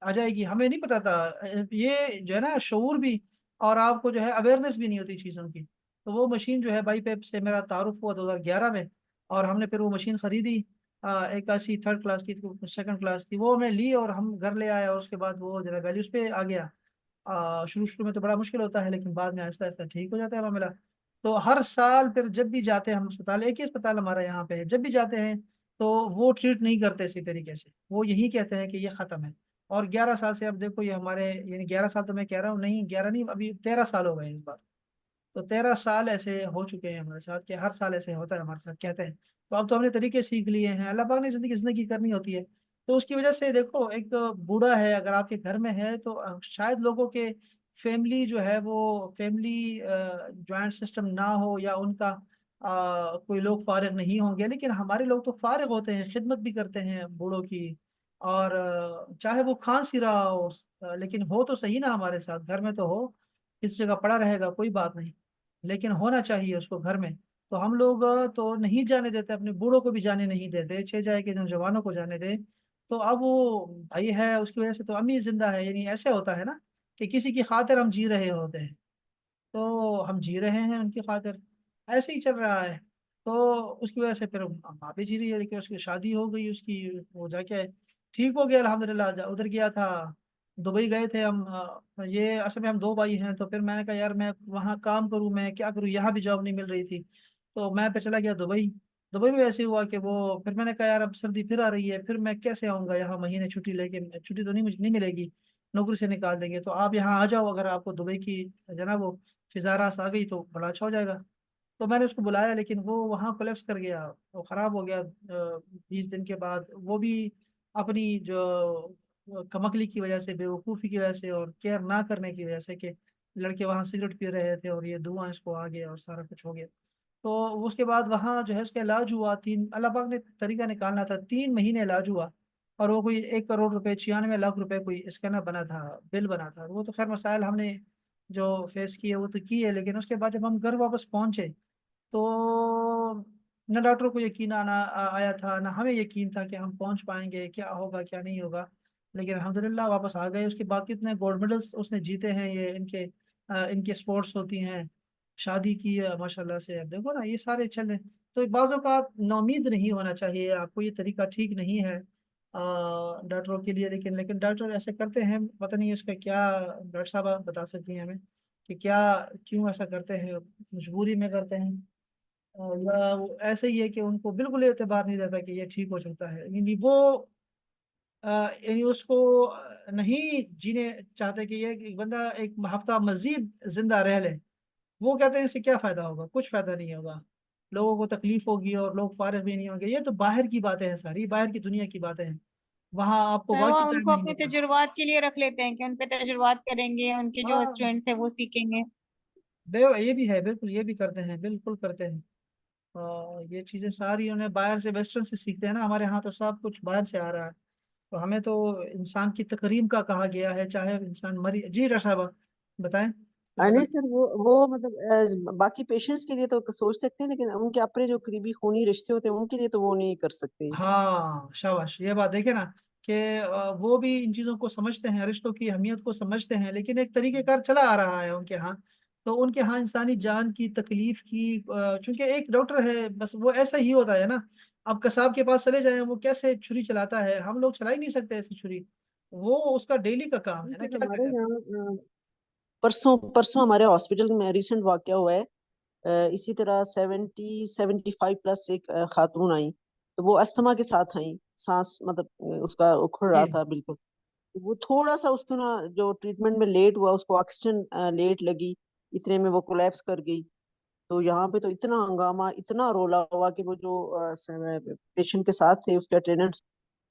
[SPEAKER 1] آ جائے گی. ہمیں نہیں پتا تھا. یہ جو ہے نا شعور بھی اور آپ کو جو ہے اویئرنیس بھی نہیں ہوتی چیزوں کی. تو وہ مشین جو ہے بائی پیپ سے میرا تعارف ہوا 2011 میں، اور ہم نے پھر وہ مشین خریدی. ایک ایسی 3rd کلاس کی 2nd کلاس تھی، وہ ہم نے لی اور ہم گھر لے آئے، اور اس کے بعد وہ ذرا ویلیوز پہ آ گیا. شروع شروع میں تو بڑا مشکل ہوتا ہے، لیکن بعد میں آہستہ آہستہ ٹھیک ہو جاتا ہے معاملہ. تو ہر سال پھر جب بھی جاتے ہیں ہم اسپتال، ایک ہی اسپتال ہمارا یہاں پہ ہے، جب بھی جاتے ہیں تو وہ ٹریٹ نہیں کرتے اسی طریقے سے، وہ یہی کہتے ہیں کہ یہ ختم ہے. اور 11 سال سے اب دیکھو یہ ہمارے، یعنی 11 سال تو میں کہہ رہا ہوں، نہیں 11 نہیں، ابھی 13 سال ہو گئے ہیں اس بات. تو 13 سال ایسے ہو چکے ہیں ہمارے ساتھ کہ ہر سال ایسے ہوتا ہے ہمارے ساتھ، کہتے ہیں. تو اب تو ہم نے طریقے سیکھ لیے ہیں، اللہ پاک نے زندگی کرنی ہوتی ہے. تو اس کی وجہ سے دیکھو، ایک بوڑھا ہے اگر آپ کے گھر میں ہے تو شاید لوگوں کے فیملی جو ہے وہ فیملی جوائنٹ سسٹم نہ ہو، یا ان کا کوئی لوگ فارغ نہیں ہوں گے، لیکن ہمارے لوگ تو فارغ ہوتے ہیں، خدمت بھی کرتے ہیں بوڑھوں کی. اور چاہے وہ کھانسی رہا ہو، لیکن ہو تو صحیح نا ہمارے ساتھ، گھر میں تو ہو، اس جگہ پڑا رہے گا کوئی بات نہیں، لیکن ہونا چاہیے اس کو گھر میں. تو ہم لوگ تو نہیں جانے دیتے، اپنے بوڑھوں کو بھی جانے نہیں دیتے، جائے کہ نوجوانوں کو جانے دیں. تو اب وہ بھائی ہے، اس کی وجہ سے تو امی زندہ ہے، یعنی ایسے ہوتا ہے نا کہ کسی کی خاطر ہم جی رہے ہوتے ہیں، تو ہم جی رہے ہیں ان کی خاطر، ایسے ہی چل رہا ہے. تو اس کی وجہ سے پھر ماں بھی جی رہی ہے، لیکن اس کی شادی ہو گئی، اس کی وہ جا کے ٹھیک ہو گیا الحمدللہ. ادھر گیا تھا، دبئی گئے تھے ہم. یہ اصل میں ہم 2 بھائی ہیں، تو پھر میں نے کہا یار میں وہاں کام کروں، میں کیا کروں، یہاں بھی جاب نہیں مل رہی تھی، تو میں پہ چلا گیا دبئی. دبئی میں ایسے ہوا کہ وہ پھر میں نے کہا یار اب سردی پھر آ رہی ہے، پھر میں کیسے آؤں گا یہاں مہینے چھٹی لے کے، چھٹی تو نہیں مجھے نہیں ملے گی، نوکری سے نکال دیں گے. تو آپ یہاں آ جاؤ، اگر آپ کو دبئی کی جناب وہ فضا راست آ گئی تو بڑا اچھا ہو جائے گا. تو میں نے اس کو بلایا، لیکن وہ وہاں کولیپس کر گیا، وہ خراب ہو گیا 20 دن کے بعد. وہ بھی اپنی جو کمکلی کی وجہ سے، بے وقوفی کی وجہ سے، اور کیئر نہ کرنے کی وجہ سے، کہ لڑکے وہاں سگریٹ پی رہے تھے اور یہ دھواں اس کو آ گیا اور سارا کچھ ہو گیا. تو اس کے بعد وہاں جو ہے اس کا علاج ہوا، اللہ پاک نے طریقہ نکالنا تھا، 3 مہینے علاج ہوا. اور وہ کوئی 1 کروڑ روپے 96 لاکھ روپے کوئی اس کا نہ بنا تھا، بل بنا تھا. وہ تو خیر مسائل ہم نے جو فیس کیے وہ تو کیے، لیکن اس کے بعد جب ہم گھر واپس پہنچے تو نہ ڈاکٹر کو یقین آیا تھا، نہ ہمیں یقین تھا کہ ہم پہنچ پائیں گے، کیا ہوگا کیا نہیں ہوگا. لیکن الحمدللہ واپس آ گئے. اس کے بعد کتنے گولڈ میڈلز اس نے جیتے ہیں، یہ ان کے سپورٹس ہوتی ہیں، شادی کی ہے ماشاء اللہ سے. اب دیکھو نا یہ سارے چل رہے ہیں. تو بعض اوقات نومید نہیں ہونا چاہیے آپ کو، یہ طریقہ ٹھیک نہیں ہے ڈاکٹروں کے لیے. لیکن ڈاکٹر ایسے کرتے ہیں، پتہ نہیں اس کا کیا، ڈاکٹر صاحب آپ بتا سکتی ہیں ہمیں کہ کیا، کیوں ایسا کرتے ہیں، مجبوری میں کرتے ہیں، یا وہ ایسے ہی ہے کہ ان کو بالکل اعتبار نہیں رہتا کہ یہ ٹھیک ہو سکتا ہے، یعنی وہ یعنی اس کو نہیں جینے چاہتے کہ یہ ایک بندہ ایک ہفتہ مزید زندہ رہ لے. وہ کہتے ہیں اس سے کیا فائدہ ہوگا، کچھ فائدہ نہیں ہوگا، لوگوں کو تکلیف ہوگی اور لوگ فارغ بھی نہیں ہوں گے. یہ تو باہر کی باتیں ہیں، ساری باہر کی دنیا کی باتیں ہیں، وہاں آپ کو
[SPEAKER 2] وہ
[SPEAKER 1] واقعی
[SPEAKER 2] ان
[SPEAKER 1] ٹائم
[SPEAKER 2] کو
[SPEAKER 1] نہیں
[SPEAKER 2] اپنے
[SPEAKER 1] ہوتا.
[SPEAKER 2] تجربات کے لیے رکھ لیتے ہیں کہ ان پہ تجربات کریں گے، ان کے جو
[SPEAKER 1] ہاں
[SPEAKER 2] اسٹوڈینٹس ہیں وہ سیکھیں گے.
[SPEAKER 1] یہ بھی ہے، بالکل یہ بھی کرتے ہیں، بالکل کرتے ہیں. یہ چیزیں ساری انہیں باہر سے، ویسٹرن سے سیکھتے ہیں نا. ہمارے ہاں تو سب کچھ باہر سے آ رہا ہے. تو ہمیں تو انسان کی تکریم کا کہا گیا ہے، چاہے انسان مری. جی ڈاکٹر صاحب بتائیں کچھ
[SPEAKER 3] نہیں
[SPEAKER 1] بتا.
[SPEAKER 3] سر، وہ مطلب باقی پیشنٹس کے لیے تو سوچ سکتے ہیں، لیکن ان کے اپنے جو قریبی خونی رشتے ہوتے ہیں ان کے لیے تو وہ نہیں کر سکتے.
[SPEAKER 1] ہاں شاباش، یہ بات دیکھیں نا کہ وہ بھی ان چیزوں کو سمجھتے ہیں، رشتوں کی اہمیت کو سمجھتے ہیں، لیکن ایک طریقہ کار چلا آ رہا ہے ان کے ہاں. تو ان کے ہاں انسانی جان کی تکلیف کی چونکہ ایک ڈاکٹر ہے بس، وہ ایسا ہی ہوتا ہے نا. اب قصاب کے پاس چلے جائیں، وہ کیسے چھری چلاتا ہے، ہم لوگ چلا ہی نہیں سکتے ایسی چھری. وہ اس کا ڈیلی کا کام ہے نا،
[SPEAKER 3] سر
[SPEAKER 1] کیا
[SPEAKER 3] ہمارے
[SPEAKER 1] کرے.
[SPEAKER 3] یہاں پرسوں پرسوں ہمارے ہاسپٹل میں ریسنٹ واقعہ ہوا ہے. اسی طرح 75+ ایک خاتون آئی، تو وہ استھما کے ساتھ آئی، سانس مطلب اس کا اکھڑ رہا
[SPEAKER 1] جی
[SPEAKER 3] تھا بالکل. وہ تھوڑا سا اس کو نا جو ٹریٹمنٹ میں لیٹ ہوا، اس کو آکسیجن لیٹ لگی، اتنے میں وہ کولیپس کر گئی. تو یہاں پہ تو اتنا ہنگامہ، اتنا رولا ہوا کہ وہ جو پیشنٹ کے ساتھ تھے اس کے اٹینڈنٹس،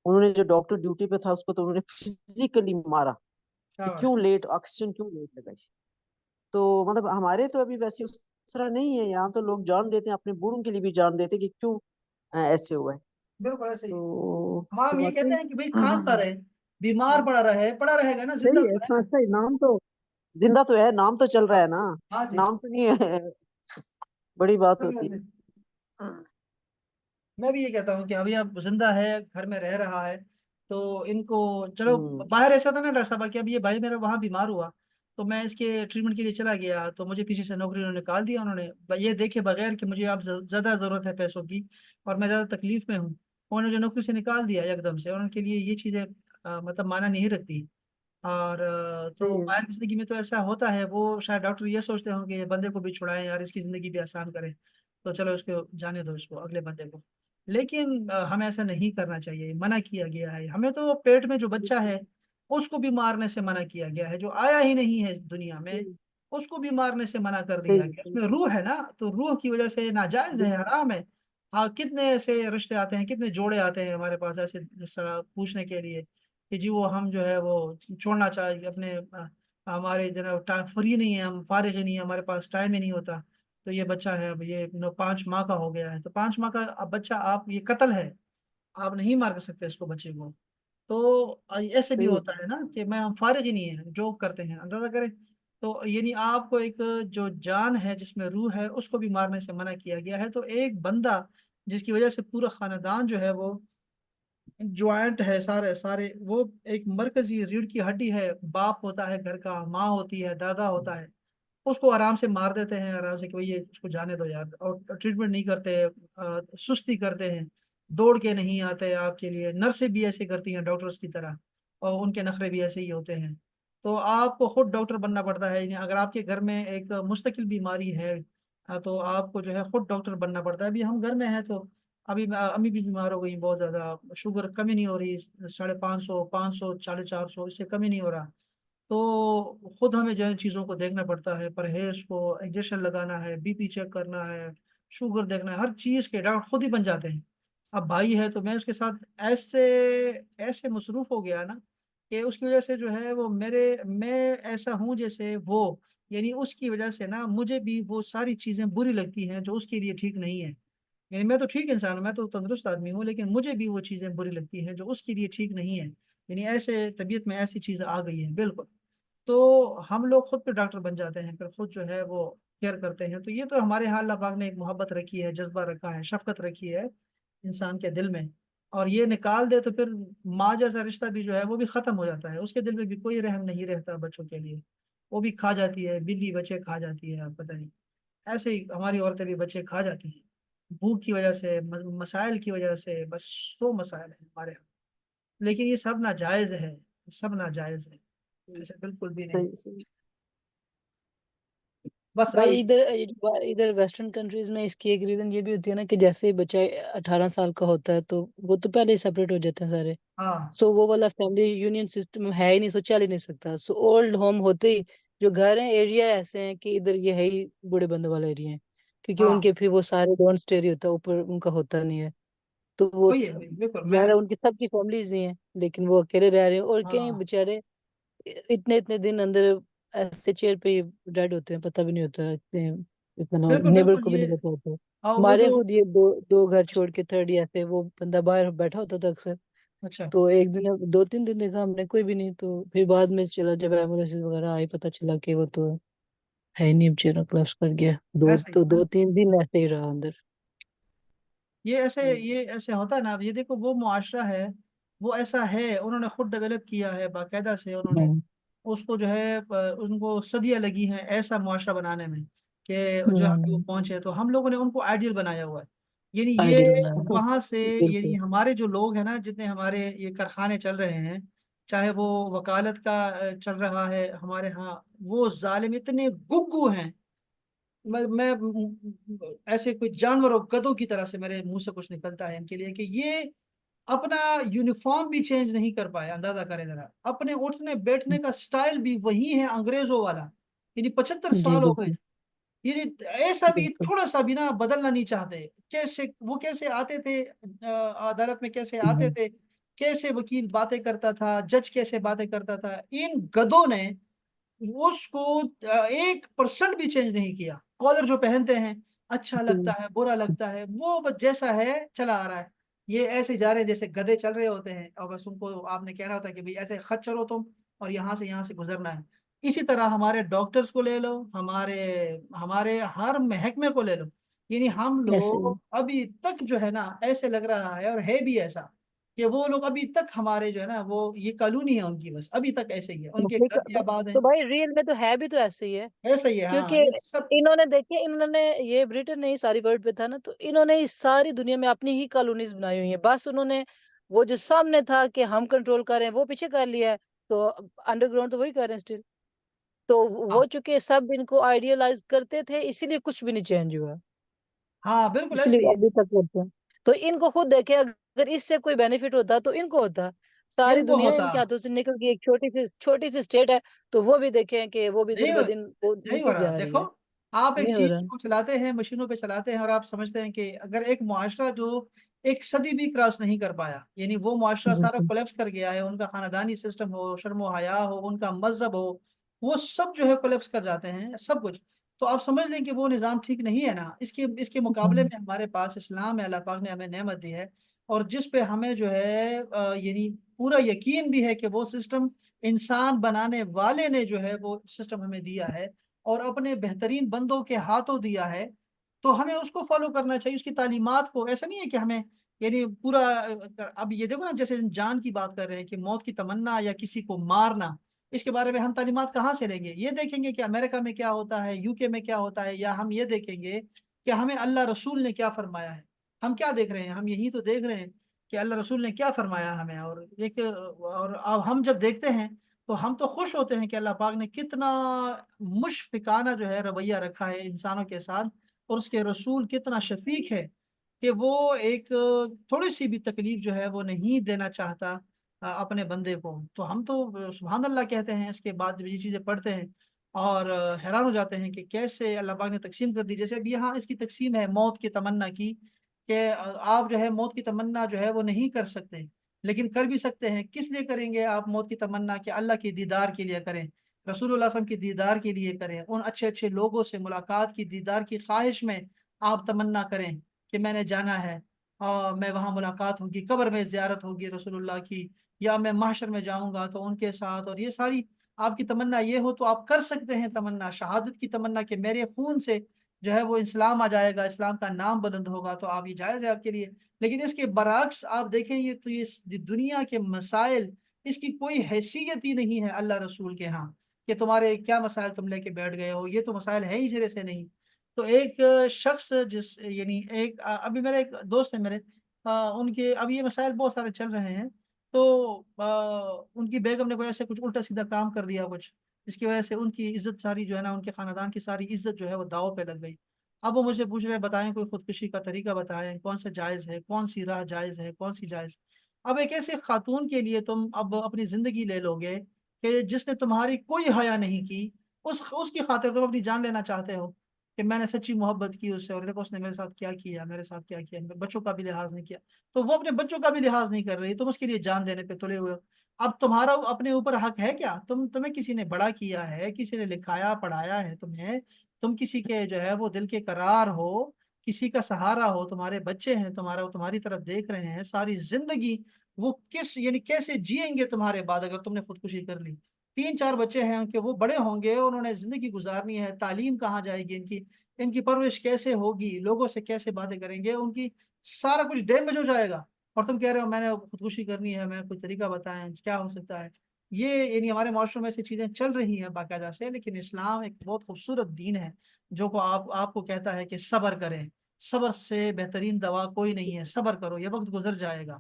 [SPEAKER 3] انہوں نے جو ڈاکٹر ڈیوٹی پہ تھا اس کو تو انہوں نے فزیکلی مارا کہ
[SPEAKER 1] شاباش.
[SPEAKER 3] کیوں لیٹ، آکسیجن کیوں لیٹ لگائی. تو مطلب ہمارے تو ابھی ویسے اس طرح نہیں ہے یہاں، تو لوگ جان دیتے ہیں، اپنے بوڑھوں کے لیے بھی جان دیتے کہ کیوں ایسے ہوا ہے.
[SPEAKER 1] بالکل ایسے ہی.
[SPEAKER 3] تو
[SPEAKER 1] ہم یہ
[SPEAKER 3] واقعی
[SPEAKER 1] کہتے ہیں کہ بھائی کھانتا رہے، بیمار پڑا رہے گا نا، زندہ
[SPEAKER 3] صحیح ہے.
[SPEAKER 1] تو ہے
[SPEAKER 3] ہاں
[SPEAKER 1] نا.
[SPEAKER 3] صحیح، نام تو زندہ تو ہے، نام تو چل رہا ہے نا،
[SPEAKER 1] ہاں جی.
[SPEAKER 3] نام تو نہیں ہے بڑی بات
[SPEAKER 1] بالکل
[SPEAKER 3] ہوتی
[SPEAKER 1] ایسے ہی.
[SPEAKER 3] ہے.
[SPEAKER 1] میں بھی یہ کہتا ہوں کہ ابھی اب زندہ ہے، گھر میں رہ رہا ہے، تو ان کو چلو.
[SPEAKER 3] ہوں
[SPEAKER 1] باہر ایسا تھا نا ڈاکٹر صاحب کہ اب یہ بھائی میرا وہاں بیمار ہوا، तो मैं इसके ट्रीटमेंट के लिए चला गया, तो मुझे पीछे से नौकरी उन्होंने निकाल दिया। उन्होंने ये देखे बगैर कि मुझे अब ज़्यादा ज़रूरत है पैसों की और मैं ज़्यादा तकलीफ में हूँ, उन्होंने मुझे नौकरी से निकाल दिया एकदम से। और उनके लिए ये चीज़ें मतलब माना नहीं रखती। और
[SPEAKER 3] सही
[SPEAKER 1] तो
[SPEAKER 3] है।
[SPEAKER 1] बाहर की ज़िंदगी में तो ऐसा होता है, वो शायद डॉक्टर ये सोचते होंगे ये बंदे को भी छुड़ाएं यार, इसकी ज़िंदगी भी आसान करें, तो चलो इसको जाने दो, इसको अगले बंदे को। लेकिन हमें ऐसा नहीं करना चाहिए, मना किया गया है हमें। तो पेट में जो बच्चा है उसको भी मारने से मना किया गया है, जो आया ही नहीं है इस दुनिया में
[SPEAKER 3] हम्म,
[SPEAKER 1] उसको भी मारने से मना कर
[SPEAKER 3] सही
[SPEAKER 1] दिया गया।
[SPEAKER 3] है,
[SPEAKER 1] उसमें रूह है ना, तो रूह की वजह से नाजायज है,
[SPEAKER 3] बिल्कुल
[SPEAKER 1] हराम है। हाँ, कितने ऐसे रिश्ते आते हैं, कितने जोड़े आते हैं हमारे पास ऐसे इस तरह पूछने के लिए कि जी वो हम जो है वो छोड़ना चाहिए अपने हमारे जनाब टाइम फ्री नहीं है, हम फारिग ही नहीं है, हमारे पास टाइम ही नहीं होता। तो ये बच्चा है, अब ये 5 माह का हो गया है, तो 5 माह का अब बच्चा, आप ये कत्ल है, आप नहीं मार सकते इसको, बच्चे को। तो ऐसे भी
[SPEAKER 3] सही है।
[SPEAKER 1] होता है ना कि मैं हम फारिग ही नहीं है, जॉब करते हैं, अंदाजा करें। तो यानी आपको एक जो जान है जिसमें रूह है उसको भी मारने से मना किया गया है। तो एक बंदा जिसकी वजह से पूरा खानदान जो है वो ज्वाइंट है, सारे सारे, वो एक मरकजी रीढ़ की हड्डी है, बाप होता है घर का, माँ होती है, दादा होता है, उसको आराम से मार देते हैं आराम से कि भाई ये उसको जाने दो यार, और ट्रीटमेंट नहीं करते, सुस्ती करते हैं, दौड़ के नहीं आते आपके लिए। नर्सें भी ऐसे करती हैं डॉक्टर्स की तरह, और उनके नखरे भी ऐसे ही होते हैं। तो आपको खुद डॉक्टर बनना पड़ता है, यानी अगर आपके घर में एक मुस्तकिल बीमारी है तो आपको जो है खुद डॉक्टर बनना पड़ता है। अभी हम घर में हैं तो अभी अम्मी भी बीमार हो गई बहुत ज्यादा, शुगर कमी नहीं हो रही, 550, 500, 450, इससे कमी नहीं हो रहा। तो खुद हमें जो है चीज़ों को देखना पड़ता है, परहेज को, इंजेक्शन लगाना है, बीपी चेक करना है, शुगर देखना है, हर चीज़ के डॉक्टर खुद ही बन जाते हैं। अब भाई है तो मैं उसके साथ ऐसे ऐसे मसरूफ हो गया ना कि उसकी वजह से जो है वो मैं ऐसा हूँ जैसे वो, यानी उसकी वजह से ना मुझे भी वो सारी चीज़ें बुरी लगती हैं जो उसके लिए ठीक नहीं है। यानी मैं तो ठीक इंसान हूँ, मैं तो तंदुरुस्त आदमी हूँ, लेकिन मुझे भी वो चीज़ें बुरी लगती हैं जो उसके लिए ठीक नहीं है। यानी ऐसे तबीयत में ऐसी चीज़ें आ गई हैं, बिल्कुल। तो हम लोग खुद पे डॉक्टर बन जाते हैं, फिर खुद जो है वो केयर करते हैं। तो ये तो हमारे यहाँ अल्लाह पाक ने एक मोहब्बत रखी है, जज्बा रखा है, शफकत रखी है इंसान के दिल में। और ये निकाल दे तो फिर माँ जैसा रिश्ता भी जो है वो भी खत्म हो जाता है, उसके दिल में भी कोई रहम नहीं रहता बच्चों के लिए। वो भी खा जाती है, बिल्ली बच्चे खा जाती है, आप पता नहीं। ऐसे ही हमारी औरतें भी बच्चे खा जाती हैं, भूख की वजह से, मसाइल की वजह से, बस सौ मसाइल है हमारे यहाँ। लेकिन ये सब नाजायज है, सब नाजायज है, ऐसे बिल्कुल भी नहीं।
[SPEAKER 3] सही सही।
[SPEAKER 1] बस
[SPEAKER 4] भाई
[SPEAKER 1] अल
[SPEAKER 4] इधर वेस्टर्न कंट्रीज में इसकी एक रीजन ये भी होती है ना कि जैसे ही बच्चा 18 साल का होता है तो वो तो पहले ही सेपरेट हो जाते हैं सारे।
[SPEAKER 1] हाँ
[SPEAKER 4] सो वो वाला फैमिली यूनियन सिस्टम है ही नहीं, सो चल ही नहीं सकता। सो ओल्ड होम होते ही जो घर हैं एरिया ऐसे हैं कि इधर ये है ही बूढ़े बंदे वाला एरिया है, क्योंकि
[SPEAKER 1] हाँ,
[SPEAKER 4] उनके फिर वो सारे डोंट स्टेरी होता है, ऊपर उनका होता नहीं है। तो वो
[SPEAKER 1] वही है भाई, बिल्कुल मैं।
[SPEAKER 4] ज्यादा उनकी सबकी फैमिलीज ही हैं, लेकिन वो अकेले रह रहे हैं। और कई
[SPEAKER 1] हाँ
[SPEAKER 4] बेचारे इतने इतने दिन अंदर ऐसे चेयर पे डेड होते हैं, पता भी नहीं होता। इतने इतना
[SPEAKER 1] बिल्कुल
[SPEAKER 4] नेबर
[SPEAKER 1] बिल्कुल
[SPEAKER 4] को भी
[SPEAKER 1] ये।
[SPEAKER 4] नहीं पता होता।
[SPEAKER 1] हाँ वो
[SPEAKER 4] हमारे
[SPEAKER 1] जो,
[SPEAKER 4] खुद ये दो दो घर छोड़ के थर्ड ईयर से वो बंदा बाहर बैठा होता था अक्सर।
[SPEAKER 1] अच्छा
[SPEAKER 4] तो एक दिन 2-3 दिन देखा हमने कोई भी नहीं, तो फिर बाद में चला जब एम्बुलेंस वगैरह आई पता चला कि वो तो है ही नहीं, बेचारा कोलैप्स कर गया।
[SPEAKER 1] ऐसे ही
[SPEAKER 4] तो
[SPEAKER 1] है ना,
[SPEAKER 4] 2-3 दिन ऐसे ही रहा अंदर।
[SPEAKER 3] हम्म,
[SPEAKER 1] ये ऐसे होता है ना। अब ये देखो वो मुआशरा है, वो ऐसा है, उन्होंने खुद डेवलप किया है बाकायदा से, उन्होंने
[SPEAKER 4] हम्म,
[SPEAKER 1] उसको जो है उनको सदियां लगी हैं ऐसा मुआशरा बनाने में कि जो हम लोग
[SPEAKER 4] हम्म,
[SPEAKER 1] पहुंचे, तो हम लोगों ने उनको आइडियल बनाया हुआ है। यानी ये
[SPEAKER 4] आइडियल बनाया।
[SPEAKER 1] वहां से, यानी
[SPEAKER 4] बिल्कुल
[SPEAKER 1] हमारे जो लोग हैं ना, जितने हमारे ये कारखाने चल रहे हैं, चाहे वो वकालत का चल रहा है हमारे यहाँ, वो जालिम इतने गुग्गू हैं। मैं ऐसे कोई जानवर और गधों की तरह से मेरे मुंह से कुछ निकलता है इनके लिए कि ये अपना यूनिफॉर्म भी चेंज नहीं कर पाए, अंदाजा करें जरा। अपने उठने बैठने का स्टाइल भी वही है अंग्रेजों वाला, यानी 75
[SPEAKER 4] जी,
[SPEAKER 1] साल हो गए।
[SPEAKER 4] बिल्कुल
[SPEAKER 1] यानी ऐसा भी
[SPEAKER 4] बिल्कुल।
[SPEAKER 1] थोड़ा सा भी ना बदलना नहीं चाहते। कैसे वो कैसे आते थे अदालत में, कैसे आते
[SPEAKER 4] हम्म,
[SPEAKER 1] थे, कैसे वकील बातें करता था, जज कैसे बातें करता था, इन गधों ने उसको 1% भी चेंज नहीं किया। कॉलर जो पहनते हैं, अच्छा लगता
[SPEAKER 4] जी,
[SPEAKER 1] है बुरा लगता है, वो बस जैसा है चला आ रहा है। ये ऐसे जा रहे हैं जैसे गधे चल रहे होते हैं, और बस उनको आपने कहना होता है कि भाई ऐसे खत चलो तुम, और यहाँ से गुजरना है। इसी तरह हमारे डॉक्टर्स को ले लो, हमारे हमारे हर महकमे को ले लो, यानी हम
[SPEAKER 4] ऐसे
[SPEAKER 1] लोग
[SPEAKER 4] ही।
[SPEAKER 1] अभी तक जो है ना ऐसे लग रहा है, और है भी ऐसा, کہ وہ لوگ ابھی تک ہمارے جو ہے نا وہ یہ کالونی ہے انکی، بس ابھی تک ایسے ہی ہے، ان کے گھر بھی آباد ہیں،
[SPEAKER 4] تو بھائی ریل میں تو ہے بھی تو ایسے ہی ہے،
[SPEAKER 1] ایسے ہی ہے، ہاں
[SPEAKER 4] کیونکہ
[SPEAKER 1] یہ سب۔
[SPEAKER 4] انہوں نے دیکھے، انہوں نے یہ برٹن نے ہی ساری ورلڈ پہ تھا نا، تو انہوں نے اس ساری دنیا میں اپنی ہی کالونیز بنائی ہوئی ہیں، بس انہوں نے وہ جو سامنے تھا کہ ہم کنٹرول کر رہے ہیں وہ پیچھے کر لیا ہے، تو انڈر گراؤنڈ تو وہی کر رہے ہیں اسٹل، تو
[SPEAKER 1] ہاں
[SPEAKER 4] وہ چونکہ سب ان کو آئیڈیالائز کرتے تھے، اسی لیے کچھ بھی نہیں چینج ہوا،
[SPEAKER 1] ہاں بالکل
[SPEAKER 4] اس
[SPEAKER 1] ایسے ہی
[SPEAKER 4] لیے
[SPEAKER 1] ہے،
[SPEAKER 4] ابھی تک کرتے ہیں۔ تو ان کو خود دیکھے، اگر اس سے کوئی بینیفٹ ہوتا تو ان کو ہوتا، ساری
[SPEAKER 1] ان کو
[SPEAKER 4] دنیا
[SPEAKER 1] ہوتا
[SPEAKER 4] ان کے ہاتھوں سے نکل گئی، ایک چھوٹی سی اسٹیٹ ہے، تو وہ بھی دیکھیں کہ وہ بھی
[SPEAKER 1] نہیں
[SPEAKER 4] دن
[SPEAKER 1] ہو
[SPEAKER 4] بہ دن وہ
[SPEAKER 1] نہیں ہو
[SPEAKER 4] نیچے
[SPEAKER 1] رہا۔
[SPEAKER 4] جا رہی
[SPEAKER 1] دیکھو
[SPEAKER 4] ہے،
[SPEAKER 1] آپ ایک
[SPEAKER 4] نہیں ہو رہا۔
[SPEAKER 1] چیز کو چلاتے ہیں، مشینوں پہ چلاتے ہیں، اور آپ سمجھتے ہیں کہ اگر ایک معاشرہ جو ایک صدی بھی کراس نہیں کر پایا، یعنی وہ معاشرہ سارا
[SPEAKER 4] بالکل
[SPEAKER 1] کولیپس کر گیا ہے، ان کا خاندانی سسٹم ہو، شرم و حیا ہو، ان کا مذہب ہو، وہ سب جو ہے کولیپس کر جاتے ہیں سب کچھ، تو آپ سمجھ لیں کہ وہ نظام ٹھیک نہیں ہے نا۔ اس کے مقابلے میں ہمارے پاس اسلام ہے، اللہ پاک نے ہمیں نعمت دی ہے، اور جس پہ ہمیں جو ہے یعنی پورا یقین بھی ہے کہ وہ سسٹم انسان بنانے والے نے جو ہے وہ سسٹم ہمیں دیا ہے، اور اپنے بہترین بندوں کے ہاتھوں دیا ہے، تو ہمیں اس کو فالو کرنا چاہیے، اس کی تعلیمات کو۔ ایسا نہیں ہے کہ ہمیں یعنی پورا اب یہ دیکھو نا، جیسے جان کی بات کر رہے ہیں کہ موت کی تمنا یا کسی کو مارنا، اس کے بارے میں ہم تعلیمات کہاں سے لیں گے؟ یہ دیکھیں گے کہ امریکہ میں کیا ہوتا ہے، یو کے میں کیا ہوتا ہے، یا ہم یہ دیکھیں گے کہ ہمیں اللہ رسول نے کیا فرمایا ہے؟ ہم کیا دیکھ رہے ہیں؟ ہم یہی تو دیکھ رہے ہیں کہ اللہ رسول نے کیا فرمایا ہمیں، اور اب ہم جب دیکھتے ہیں تو ہم تو خوش ہوتے ہیں کہ اللہ پاک نے کتنا مشفقانہ جو ہے رویہ رکھا ہے انسانوں کے ساتھ، اور اس کے رسول کتنا شفیق ہے کہ وہ ایک تھوڑی سی بھی تکلیف جو ہے وہ نہیں دینا چاہتا اپنے بندے کو۔ تو ہم تو سبحان اللہ کہتے ہیں، اس کے بعد جب یہ چیزیں پڑھتے ہیں اور حیران ہو جاتے ہیں کہ کیسے اللہ پاک نے تقسیم کر دی۔ جیسے اب یہاں اس کی تقسیم ہے موت کی تمنا کی، کہ آپ جو ہے موت کی تمنا جو ہے وہ نہیں کر سکتے، لیکن کر بھی سکتے ہیں۔ کس لیے کریں گے آپ موت کی تمنا؟ کہ اللہ کی دیدار کے لیے کریں، رسول اللہ صلی اللہ علیہ وسلم کی دیدار کے لیے کریں، ان اچھے اچھے لوگوں سے ملاقات کی، دیدار کی خواہش میں آپ تمنا کریں کہ میں نے جانا ہے اور میں وہاں ملاقات ہوگی، قبر میں زیارت ہوگی رسول اللہ کی، یا میں محشر میں جاؤں گا تو ان کے ساتھ، اور یہ ساری آپ کی تمنا یہ ہو تو آپ کر سکتے ہیں تمنا شہادت کی تمنا، کہ میرے خون سے جو ہے وہ اسلام آ جائے گا، اسلام کا نام بلند ہوگا، تو آپ یہ جائز ہے آپ کے لیے۔ لیکن اس کے برعکس آپ دیکھیں یہ تو یہ دنیا کے مسائل، اس کی کوئی حیثیت ہی نہیں ہے اللہ رسول کے ہاں، کہ تمہارے کیا مسائل تم لے کے بیٹھ گئے ہو، یہ تو مسائل ہے ہی سرے سے نہیں۔ تو ایک شخص جس یعنی ایک ابھی میرے ایک دوست ہے میرے، ان کے اب یہ مسائل بہت سارے چل رہے ہیں، تو ان کی بیگم نے کوئی ایسے کچھ الٹا سیدھا کام کر دیا کچھ، جس کی وجہ سے ان کی عزت ساری جو ہے نا، ان کے خاندان کی ساری عزت جو ہے وہ داؤ پہ لگ گئی۔ اب وہ مجھے پوچھ رہے ہیں بتائیں کوئی خودکشی کا طریقہ بتائیں، کون سا جائز ہے، کون سی راہ جائز ہے، کون سی جائز۔ اب ایک ایسے خاتون کے لیے تم اب اپنی زندگی لے لو گے کہ جس نے تمہاری کوئی حیا نہیں کی، اس کی خاطر تم اپنی جان لینا چاہتے ہو، کہ میں نے سچی محبت کی اس سے، اور دیکھو اس نے میرے ساتھ کیا کیا، میرے ساتھ کیا کیا، بچوں کا بھی لحاظ نہیں کیا، تو وہ اپنے بچوں کا بھی لحاظ نہیں کر رہی، تم اس کے لیے جان دینے پہ تلے ہوئے ہو۔ اب تمہارا اپنے اوپر حق ہے کیا؟ تمہیں کسی نے بڑا کیا ہے، کسی نے لکھایا پڑھایا ہے تمہیں، تم کسی کے جو ہے وہ دل کے قرار ہو، کسی کا سہارا ہو، تمہارے بچے ہیں تمہارا، وہ تمہاری طرف دیکھ رہے ہیں ساری زندگی، وہ کس یعنی کیسے جئیں گے تمہارے بعد اگر تم نے خودکشی کر لی؟ تین چار بچے ہیں ان کے، وہ بڑے ہوں گے، انہوں نے زندگی گزارنی ہے، تعلیم کہاں جائے گی ان کی پرورش کیسے ہوگی، لوگوں سے کیسے باتیں کریں گے، ان کی سارا کچھ ڈیمیج ہو جائے گا، اور تم کہہ رہے ہو میں نے خودکشی کرنی ہے، میں کوئی طریقہ بتائیں کیا ہو سکتا ہے؟ یہ یعنی ہمارے معاشروں میں سے چیزیں چل رہی ہیں باقاعدہ سے، لیکن اسلام ایک بہت خوبصورت دین ہے جو کو آپ کو کہتا ہے کہ صبر کریں، صبر سے بہترین دوا کوئی نہیں ہے، صبر کرو، یہ وقت گزر جائے گا۔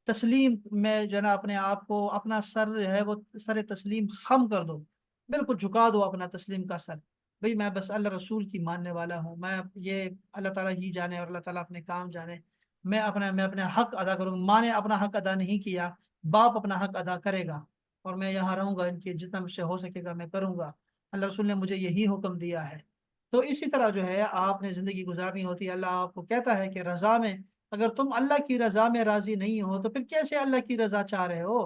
[SPEAKER 1] تسلیم میں جو ہے نا اپنے آپ کو، اپنا سر جو ہے وہ سر تسلیم خم کر دو، بالکل جھکا دو اپنا تسلیم کا سر، بھئی میں بس اللہ رسول کی ماننے والا ہوں، میں یہ اللہ تعالیٰ ہی جانے اور اللہ تعالیٰ اپنے کام جانے، میں اپنا حق ادا کروں گا۔ ماں نے اپنا حق ادا نہیں کیا، باپ اپنا حق ادا کرے گا، اور میں یہاں رہوں گا، ان کی جتنا مجھ سے ہو سکے گا میں کروں گا، اللہ رسول نے مجھے یہی حکم دیا ہے۔ تو اسی طرح جو ہے آپ نے زندگی گزارنی ہوتی ہے۔ اللہ آپ کو کہتا ہے کہ رضا میں، اگر تم اللہ کی رضا میں راضی نہیں ہو تو پھر کیسے اللہ کی رضا چاہ رہے ہو؟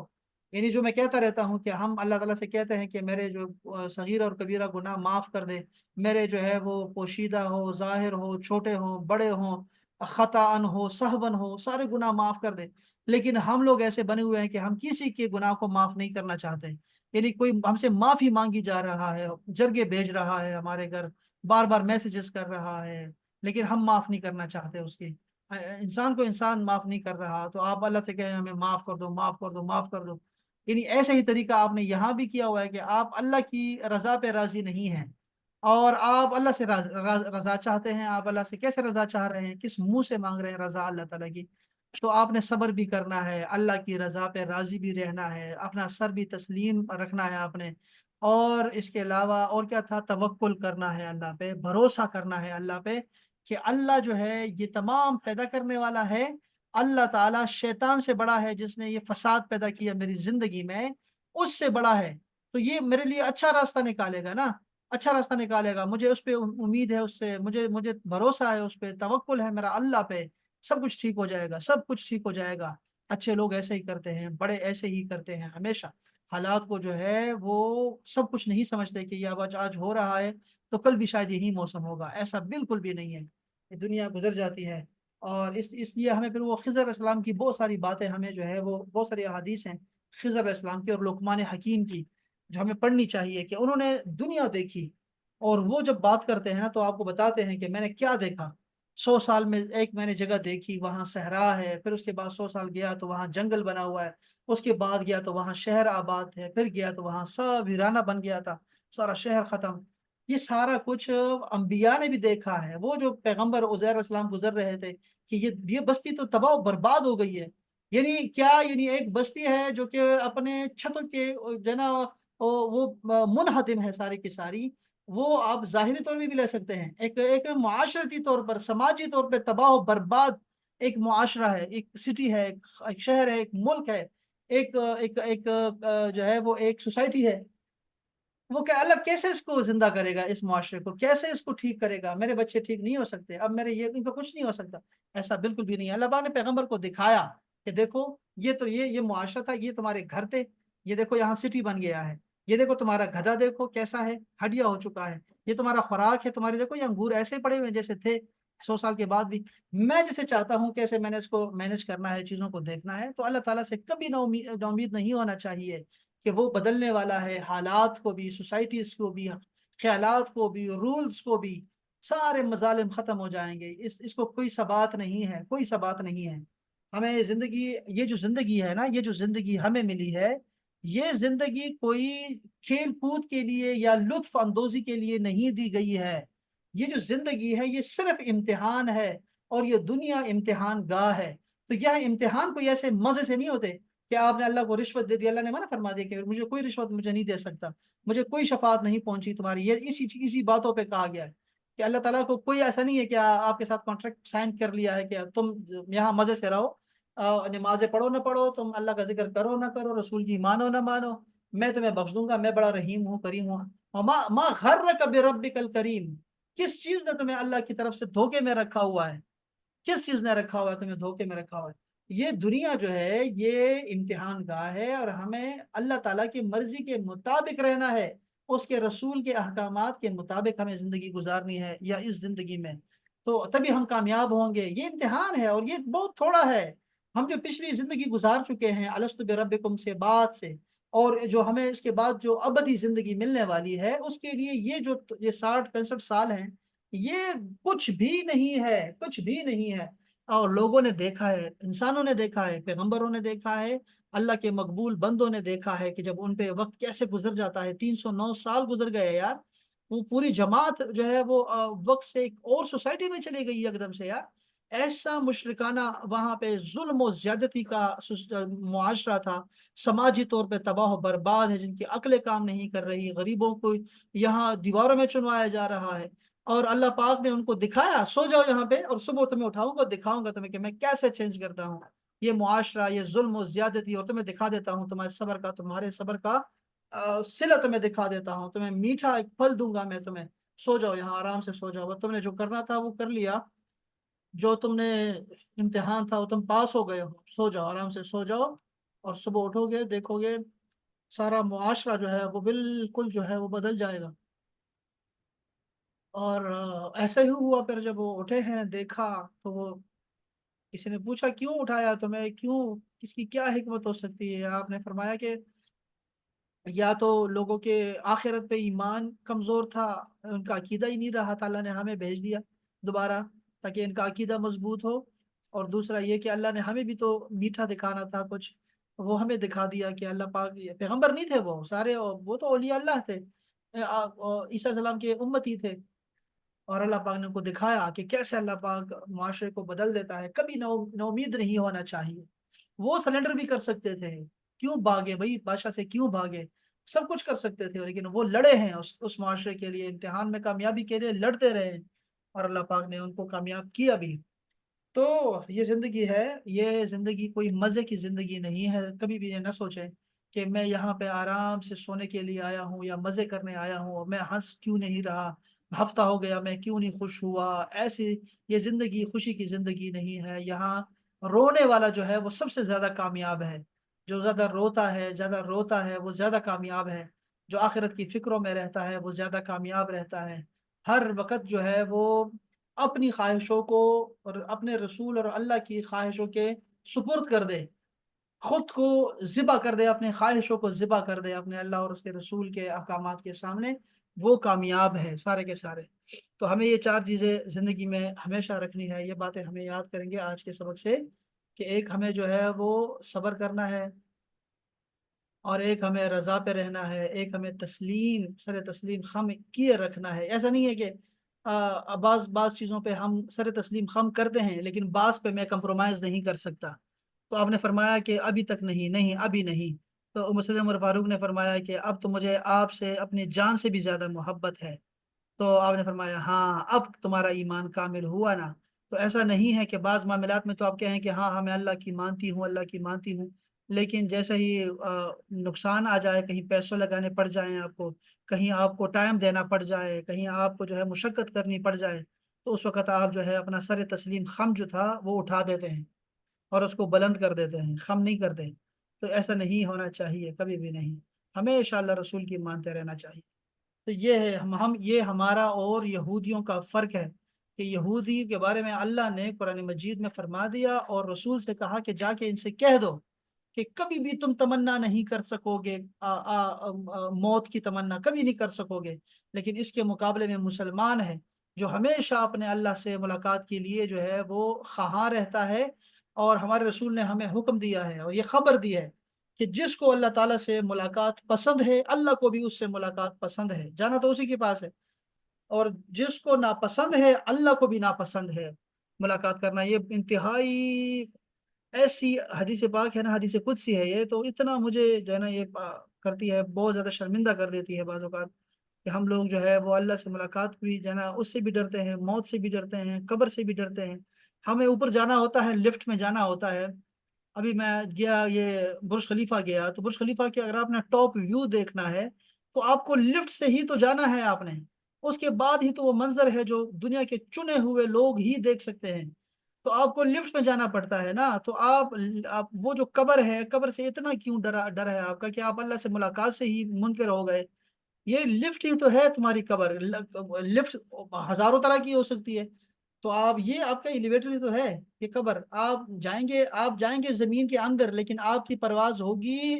[SPEAKER 1] یعنی جو میں کہتا رہتا ہوں کہ ہم اللہ تعالیٰ سے کہتے ہیں کہ میرے جو صغیر اور کبیرہ گناہ معاف کر دے، میرے جو ہے وہ پوشیدہ ہو، ظاہر ہو، چھوٹے ہوں، بڑے ہوں، خطاً ہو، سہون ہو، سارے گناہ معاف کر دے۔ لیکن ہم لوگ ایسے بنے ہوئے ہیں کہ ہم کسی کے گناہ کو معاف نہیں کرنا چاہتے، یعنی کوئی ہم سے معافی مانگی جا رہا ہے، جرگے بھیج رہا ہے ہمارے گھر، بار بار میسیجز کر رہا ہے، لیکن ہم معاف نہیں کرنا چاہتے اس کی۔ इंसान को इंसान माफ नहीं कर रहा, तो आप अल्लाह से कहें हमें माफ कर दो, माफ कर दो, माफ कर दो। यानी ऐसे ही तरीका आपने यहाँ भी किया हुआ है कि आप अल्लाह की रजा पे राजी नहीं हैं, और आप अल्लाह से रजा चाहते हैं। आप अल्लाह से कैसे रजा चाह रहे हैं, किस मुंह से मांग रहे हैं रजा अल्लाह ताला की? तो आपने सब्र भी करना है, अल्लाह की रजा पे राजी भी रहना है, अपना सर भी तस्लीम रखना है आपने। और इसके अलावा और क्या था, तवक्कुल करना है अल्लाह पे, भरोसा करना है अल्लाह पे कि अल्लाह जो है ये तमाम पैदा करने वाला है। अल्लाह ताला शैतान से बड़ा है, जिसने ये फसाद पैदा किया मेरी जिंदगी में, उससे बड़ा है। तो ये मेरे लिए अच्छा रास्ता निकालेगा ना, अच्छा रास्ता निकालेगा। मुझे उस पे उम्मीद है, उससे मुझे मुझे भरोसा है, उस पे तवक्कुल है मेरा अल्लाह पे। सब कुछ ठीक हो जाएगा, सब कुछ ठीक हो जाएगा। अच्छे लोग ऐसे ही करते हैं, बड़े ऐसे ही करते हैं हमेशा। हालात को जो है वो सब कुछ नहीं समझते कि ये आज हो रहा है तो कल भी शायद यही मौसम होगा, ऐसा बिल्कुल भी नहीं है। ये दुनिया गुजर जाती है। और इसलिए हमें फिर वो खिज़र इस्लाम की बहुत सारी बातें, हमें जो है वो बहुत सारी अहादीस हैं खिज़र इस्लाम की और लुकमान हकीम की, जो हमें पढ़नी चाहिए कि उन्होंने दुनिया देखी। और वो जब बात करते हैं ना तो आपको बताते हैं कि मैंने क्या देखा। 100 साल में एक मैंने जगह देखी, वहाँ सहरा है, फिर उसके बाद 100 साल गया तो वहाँ जंगल बना हुआ है, उसके बाद गया तो वहाँ शहर आबाद है, फिर गया तो वहाँ सब वीराना बन गया था, सारा शहर खत्म। ये सारा कुछ अंबिया ने भी देखा है। वो जो पैगंबर उज़ैर अलैहिस्सलाम गुजर रहे थे कि ये बस्ती तो तबाह बर्बाद हो गई है। यानी क्या, यानी एक बस्ती है जो कि अपने छतों के जो ना वो मुनहदिम है सारी की सारी। वो आप जाहिरी तौर पे भी ले सकते हैं, एक एक मुआशरती तौर पर, समाजी तौर पे तबाह बर्बाद एक मुआशरा है, एक सिटी है, एक शहर है, एक मुल्क है, एक एक एक जो है वो एक सोसाइटी है। वो क्या अलग कैसे इसको जिंदा करेगा, इस मुआशरे को कैसे इसको ठीक करेगा? मेरे बच्चे ठीक नहीं हो सकते, अब मेरे ये इनका कुछ नहीं हो सकता। ऐसा बिल्कुल भी नहीं है। अल्लाह पाक ने पैगंबर को दिखाया कि देखो ये तो ये मुआशरा था, ये तुम्हारे घर थे, ये देखो यहाँ सिटी बन गया है। ये देखो तुम्हारा गधा देखो कैसा है, हड्डिया हो चुका है। ये तुम्हारा खुराक है, तुम्हारे देखो ये अंगूर ऐसे पड़े हुए हैं जैसे थे 100 साल के बाद भी। मैं जैसे चाहता हूँ कैसे मैंने इसको मैनेज करना है, चीजों को देखना है। तो अल्लाह ताला से कभी ना उम्मीद नहीं होना चाहिए कि वो बदलने वाला है, हालात को भी, सोसाइटीज को भी, ख्यालात को भी, रूल्स को भी। सारे मजालिम खत्म हो जाएंगे, इसको कोई सबात नहीं है, कोई सबात नहीं है। हमें जिंदगी, ये जो जिंदगी है ना, ये जो जिंदगी हमें मिली है, ये जिंदगी कोई खेल कूद के लिए या लुत्फ अंदोजी के लिए नहीं दी गई है। ये जो जिंदगी है ये सिर्फ इम्तिहान है, और ये दुनिया इम्तिहान गाह है। तो यह इम्तिहान कोई ऐसे मजे से नहीं होते कि आपने अल्लाह को रिश्वत दे दी, अल्लाह ने मना फरमा दिया कि मुझे कोई रिश्वत मुझे नहीं दे सकता, मुझे कोई शफात नहीं पहुंची तुम्हारी। ये इसी बातों पे कहा गया है कि अल्लाह ताला को कोई ऐसा नहीं है कि आपके साथ कॉन्ट्रैक्ट साइन कर लिया है कि तुम यहाँ मजे से रहो, नमाजें पढ़ो ना पढ़ो, तुम अल्लाह का जिक्र करो ना करो, रसूल की मानो ना मानो, मैं तुम्हें बख्श दूंगा, मैं बड़ा रहीम हूँ, करीम हूँ। और माँ गर्रक बिरब्बिकल करीम, किस चीज ने तुम्हें अल्लाह की तरफ से धोखे में रखा हुआ है? किस चीज ने रखा हुआ है तुम्हें धोखे में रखा हुआ है? ये दुनिया जो है ये इम्तिहान गाह है, और हमें अल्लाह ताला की मर्जी के मुताबिक रहना है, उसके रसूल के अहकामात के मुताबिक हमें जिंदगी गुजारनी है या इस जिंदगी में, तो तभी हम कामयाब होंगे। ये इम्तिहान है और ये बहुत थोड़ा है। हम जो पिछली जिंदगी गुजार चुके हैं अलस्तु बिरब्बिकुम से बाद से, और जो हमें इसके बाद जो अबदी जिंदगी मिलने वाली है, उसके लिए ये 60-65 साल हैं, ये कुछ भी नहीं है, कुछ भी नहीं है। और लोगों ने देखा है, इंसानों ने देखा है, पैगंबरों ने देखा है, अल्लाह के मकबूल बंदों ने देखा है कि जब उन पे वक्त कैसे गुजर जाता है। 309 साल गुजर गए यार। वो पूरी जमात जो है वो वक्त से एक और सोसाइटी में चली गई एकदम से यार। ऐसा मुशरिकाना वहां पे जुल्म और ज्यादती का मुआशरा था। समाजी तौर पे तबाह बर्बाद है, जिनकी अक्लें काम नहीं कर रही, गरीबों को यहाँ दीवारों में चुनवाया जा रहा है। और अल्लाह पाक ने उनको दिखाया, सो जाओ यहाँ पे और सुबह तुम्हें उठाऊंगा, दिखाऊंगा तुम्हें कि मैं कैसे चेंज करता हूँ ये मुआशरा, ये जुल्म और ज्यादती, और तुम्हें दिखा देता हूँ तुम्हारे सबर का सिला तुम्हें दिखा देता हूँ, तुम्हें मीठा एक फल दूंगा मैं तुम्हें। सो जाओ यहाँ, आराम से सो जाओ, तुमने जो करना था वो कर लिया, जो तुमने इम्तिहान था वो तुम पास हो गए हो, सो जाओ, आराम से सो जाओ। और सुबह उठोगे देखोगे सारा मुआशरा जो है वो बिल्कुल जो है वो बदल जाएगा। और ऐसा ही हुआ। फिर जब वो उठे हैं देखा तो वो, किसी ने पूछा क्यों उठाया तुम्हें, क्यों, इसकी क्या हिकमत हो सकती है? आपने फरमाया कि या तो लोगों के आखिरत पे ईमान कमजोर था, उनका अकीदा ही नहीं रहा था, अल्लाह ने हमें भेज दिया दोबारा ताकि इनका अकीदा मजबूत हो। اور دوسرا یہ کہ اللہ نے ہمیں بھی تو میٹھا دکھانا تھا کچھ، وہ ہمیں دکھا دیا کہ اللہ پاک پیغمبر نہیں تھے وہ سارے، وہ تو اولیاء اللہ تھے، عیسیٰ علیہ السلام کے امتی تھے، اور اللہ پاک نے ان کو دکھایا کہ کیسے اللہ پاک معاشرے کو بدل دیتا ہے۔ کبھی نا امید نہیں ہونا چاہیے۔ وہ سلنڈر بھی کر سکتے تھے، کیوں بھاگے بھائی بادشاہ سے، کیوں بھاگے؟ سب کچھ کر سکتے تھے، لیکن وہ لڑے ہیں اس معاشرے کے لیے، امتحان میں کامیابی کے لیے لڑتے رہے، اور اللہ پاک نے ان کو کامیاب کیا بھی۔ تو یہ زندگی ہے، یہ زندگی کوئی مزے کی زندگی نہیں ہے۔ کبھی بھی یہ نہ سوچیں کہ میں یہاں پہ آرام سے سونے کے لیے آیا ہوں یا مزے کرنے آیا ہوں، اور میں ہنس کیوں نہیں رہا، ہفتہ ہو گیا میں کیوں نہیں خوش ہوا۔ ایسی یہ زندگی خوشی کی زندگی نہیں ہے۔ یہاں رونے والا جو ہے وہ سب سے زیادہ کامیاب ہے، جو زیادہ روتا ہے وہ زیادہ کامیاب ہے، جو آخرت کی فکروں میں رہتا ہے وہ زیادہ کامیاب رہتا ہے۔ ہر وقت جو ہے وہ اپنی خواہشوں کو اور اپنے رسول اور اللہ کی خواہشوں کے سپرد کر دے، خود کو ذبح کر دے، اپنے خواہشوں کو ذبح کر دے اپنے اللہ اور اس کے رسول کے احکامات کے سامنے، وہ کامیاب ہے سارے کے سارے۔ تو ہمیں یہ چار چیزیں زندگی میں ہمیشہ رکھنی ہے، یہ باتیں ہمیں یاد کریں گے آج کے سبق سے، کہ ایک ہمیں جو ہے وہ صبر کرنا ہے، اور ایک ہمیں رضا پہ رہنا ہے، ایک ہمیں سر تسلیم خم کیے رکھنا ہے۔ ایسا نہیں ہے کہ بعض چیزوں پہ ہم سر تسلیم خم کرتے ہیں، لیکن بعض پہ میں کمپرومائز نہیں کر سکتا۔ تو آپ نے فرمایا کہ ابھی تک نہیں، ابھی نہیں۔ تو مسعود عمر فاروق نے فرمایا کہ اب تو مجھے آپ سے اپنی جان سے بھی زیادہ محبت ہے۔ تو آپ نے فرمایا ہاں اب تمہارا ایمان کامل ہوا نا۔ تو ایسا نہیں ہے کہ بعض معاملات میں تو آپ کہیں کہ ہاں ہاں میں اللہ کی مانتی ہوں، اللہ کی مانتی ہوں، لیکن جیسے ہی نقصان آ جائے، کہیں پیسوں لگانے پڑ جائیں آپ کو، کہیں آپ کو ٹائم دینا پڑ جائے، کہیں آپ کو جو ہے مشقت کرنی پڑ جائے، تو اس وقت آپ جو ہے اپنا سر تسلیم خم جو تھا وہ اٹھا دیتے ہیں اور اس کو بلند کر دیتے ہیں، خم نہیں کرتے۔ تو ایسا نہیں ہونا چاہیے، کبھی بھی نہیں، ہمیشہ اللہ رسول کی مانتے رہنا چاہیے۔ تو یہ ہے یہ ہمارا اور یہودیوں کا فرق ہے، کہ یہودی کے بارے میں اللہ نے قرآن مجید میں فرما دیا، اور رسول سے کہا کہ جا کے ان سے کہہ دو کہ کبھی بھی تم تمنا نہیں کر سکو گے، موت کی تمنا کبھی نہیں کر سکو گے، لیکن اس کے مقابلے میں مسلمان ہے جو ہمیشہ اپنے اللہ سے ملاقات کے لیے جو ہے وہ خواہاں رہتا ہے، اور ہمارے رسول نے ہمیں حکم دیا ہے اور یہ خبر دی ہے کہ جس کو اللہ تعالیٰ سے ملاقات پسند ہے، اللہ کو بھی اس سے ملاقات پسند ہے، جانا تو اسی کے پاس ہے، اور جس کو ناپسند ہے اللہ کو بھی ناپسند ہے ملاقات کرنا۔ یہ انتہائی ایسی حدیث پاک ہے نا، حدیث قدسی ہے، یہ تو اتنا مجھے جو ہے نا یہ کرتی ہے، بہت زیادہ شرمندہ کر دیتی ہے بعض اوقات، کہ ہم لوگ جو ہے وہ اللہ سے ملاقات بھی جو ہے نا اس سے بھی ڈرتے ہیں، موت سے بھی ڈرتے ہیں، قبر سے بھی ڈرتے ہیں۔ ہمیں اوپر جانا ہوتا ہے، لفٹ میں جانا ہوتا ہے۔ ابھی میں گیا یہ برج خلیفہ گیا، تو برج خلیفہ کے اگر آپ نے ٹاپ ویو دیکھنا ہے تو آپ کو لفٹ سے ہی تو جانا ہے آپ نے، اس کے بعد ہی تو وہ منظر ہے جو دنیا کے چنے ہوئے لوگ ہی دیکھ سکتے ہیں۔ تو آپ کو لفٹ میں جانا پڑتا ہے نا، تو آپ وہ جو قبر ہے، قبر سے اتنا کیوں ڈر ہے آپ کا کہ آپ اللہ سے ملاقات سے ہی منکر ہو گئے؟ یہ لفٹ ہی تو ہے تمہاری قبر، لفٹ ہزاروں طرح کی ہو سکتی ہے، تو یہ آپ کا ایلیویٹر ہی تو ہے یہ قبر۔ آپ جائیں گے زمین کے اندر، لیکن آپ کی پرواز ہوگی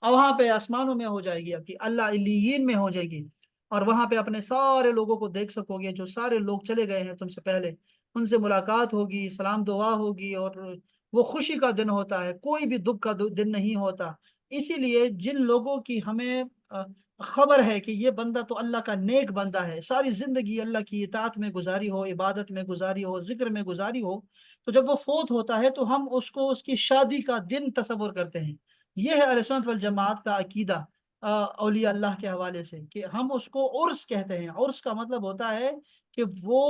[SPEAKER 1] وہاں پہ آسمانوں میں ہو جائے گی، آپ کی اللہ علیین میں ہو جائے گی، اور وہاں پہ اپنے سارے لوگوں کو دیکھ سکو گے، جو سارے لوگ چلے گئے ہیں تم سے پہلے، ان سے ملاقات ہوگی، سلام دعا ہوگی، اور وہ خوشی کا دن ہوتا ہے، کوئی بھی دکھ کا دن نہیں ہوتا۔ اسی لیے جن لوگوں کی ہمیں خبر ہے کہ یہ بندہ تو اللہ کا نیک بندہ ہے، ساری زندگی اللہ کی اطاعت میں گزاری ہو، عبادت میں گزاری ہو، ذکر میں گزاری ہو، تو جب وہ فوت ہوتا ہے تو ہم اس کو اس کی شادی کا دن تصور کرتے ہیں۔ یہ ہے اہل سنت والجماعت کا عقیدہ اولیاء اللہ کے حوالے سے، کہ ہم اس کو عرس کہتے ہیں۔ عرس کا مطلب ہوتا ہے کہ وہ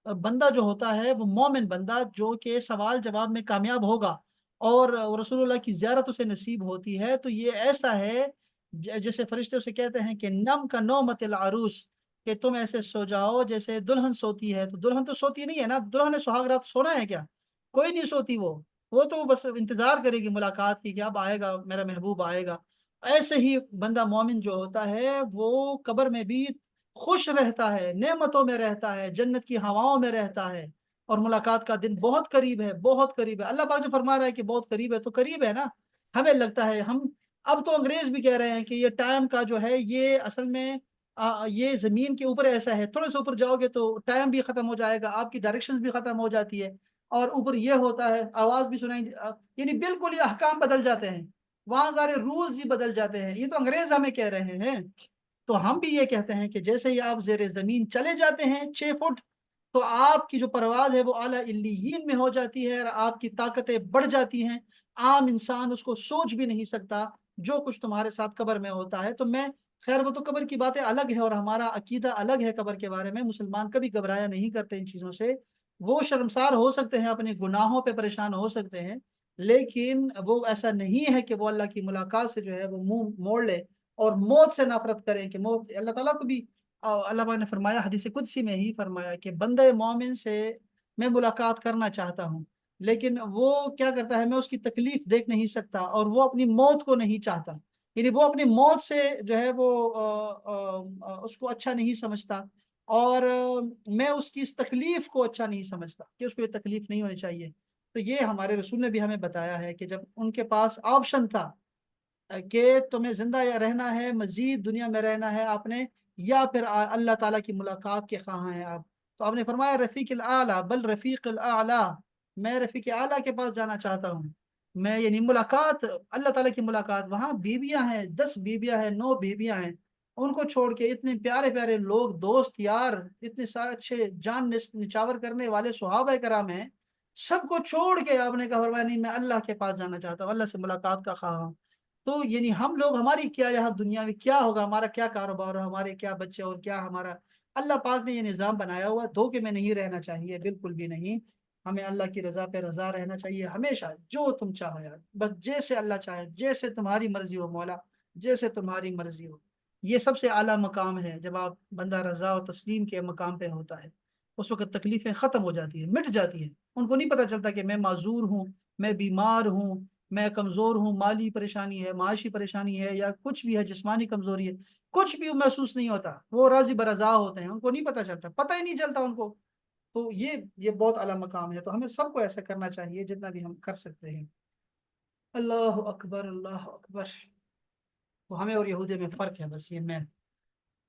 [SPEAKER 1] بندہ جو ہوتا ہے وہ مومن بندہ جو کہ سوال جواب میں کامیاب ہوگا، اور رسول اللہ کی زیارت اسے نصیب ہوتی ہے، تو یہ ایسا ہے جیسے فرشتے اسے کہتے ہیں کہ نم کا نومت العروس، کہ تم ایسے سو جاؤ جیسے دلہن سوتی ہے۔ تو دلہن تو سوتی نہیں ہے نا، دلہن نے سہاگ رات سونا ہے کیا؟ کوئی نہیں سوتی، وہ تو بس انتظار کرے گی ملاقات کی کہ اب آئے گا میرا محبوب آئے گا۔ ایسے ہی بندہ مومن جو ہوتا ہے وہ قبر میں بھی خوش رہتا ہے، نعمتوں میں رہتا ہے، جنت کی ہواؤں میں رہتا ہے، اور ملاقات کا دن بہت قریب ہے، بہت قریب ہے۔ اللہ پاک جو فرما رہا ہے کہ بہت قریب ہے، تو قریب ہے نا۔ ہمیں لگتا ہے اب تو انگریز بھی کہہ رہے ہیں کہ یہ ٹائم کا جو ہے یہ اصل میں یہ زمین کے اوپر ایسا ہے، تھوڑے سے اوپر جاؤ گے تو ٹائم بھی ختم ہو جائے گا، آپ کی ڈائریکشن بھی ختم ہو جاتی ہے۔ और ऊपर ये होता है, आवाज भी सुनाई, यानी बिल्कुल ये अहकाम बदल जाते हैं, वहां सारे रूल्स ही बदल जाते हैं। ये तो अंग्रेज हमें कह रहे हैं। तो हम भी ये कहते हैं कि जैसे ही आप जेर जमीन चले जाते हैं 6 फुट, तो आपकी जो परवाज है वो आला इल्लियीन में हो जाती है और आपकी ताकतें बढ़ जाती हैं। आम इंसान उसको सोच भी नहीं सकता जो कुछ तुम्हारे साथ कब्र में होता है। तो मैं, खैर वो तो कब्र की बातें अलग है और हमारा अकीदा अलग है कब्र के बारे में। मुसलमान कभी घबराया नहीं करते इन चीज़ों से। वो शर्मसार हो सकते हैं, अपने गुनाहों पे परेशान हो सकते हैं, लेकिन वो ऐसा नहीं है कि वो अल्लाह की मुलाकात से जो है वो मुंह मोड़ ले और मौत से नफरत करें। कि मौत, अल्लाह ताला को भी अल्लाह पाक ने फरमाया, हदीस कुदसी में ही फरमाया कि बंदे मोमिन से मैं मुलाकात करना चाहता हूँ, लेकिन वो क्या करता है, मैं उसकी तकलीफ देख नहीं सकता और वो अपनी मौत को नहीं चाहता। यानी वो अपनी मौत से जो है वो उसको अच्छा नहीं समझता, और मैं उसकी इस तकलीफ को अच्छा नहीं समझता कि उसको ये तकलीफ नहीं होनी चाहिए। तो ये हमारे रसूल ने भी हमें बताया है कि जब उनके पास ऑप्शन था कि तुम्हें जिंदा या रहना है, मजीद दुनिया में रहना है आपने, या फिर अल्लाह ताला की मुलाकात के ख्वाह हैं आप, तो आपने फरमाया रफ़ीक़ुल आला, बल रफ़ीक़ुल आला, मैं रफ़ीक़ आला के पास जाना चाहता हूँ। मैं, यानी मुलाकात, अल्लाह ताला की मुलाकात। वहाँ बीबियां हैं, 10 बीबियां हैं, 9 बीबियां हैं, उनको छोड़ के इतने प्यारे प्यारे लोग, दोस्त यार, इतने सारे अच्छे जान निछावर करने वाले सहाबा कराम हैं, सबको छोड़ के आपने कहा, फरमाया नहीं मैं अल्लाह के पास जाना चाहता हूँ, अल्लाह से मुलाकात का ख्वाह हूँ। तो यानी हम लोग, हमारी क्या यहाँ दुनिया में क्या होगा, हमारा क्या कारोबार है, हमारे क्या बच्चे और क्या हमारा, अल्लाह पाक ने ये निज़ाम बनाया हुआ, धोखे में नहीं रहना चाहिए, बिल्कुल भी नहीं। हमें अल्लाह की रजा पे रजा रहना चाहिए हमेशा, जो तुम चाहो यार, बस जैसे अल्लाह चाहे, जैसे तुम्हारी मर्जी हो मौला, जैसे तुम्हारी मर्जी हो। ये सबसे आला मकाम है, जब आप बंदा रजा और तस्लीम के मकाम पे होता है, उस वक्त तकलीफें खत्म हो जाती है, मिट जाती है। उनको नहीं पता चलता कि मैं माजूर हूँ, मैं बीमार हूँ, मैं कमजोर हूँ, माली परेशानी है, माशी परेशानी है, या कुछ भी है, जिस्मानी कमजोरी है, कुछ भी महसूस नहीं होता। वो राजी बरजा होते हैं, उनको नहीं पता चलता, पता ही नहीं चलता उनको। तो ये बहुत आला मकाम है। तो हमें सबको ऐसा करना चाहिए जितना भी हम कर सकते हैं। अल्लाह अकबर, अल्लाह अकबर। तो हमें और यहूदी में फ़र्क है, बस ये मेन।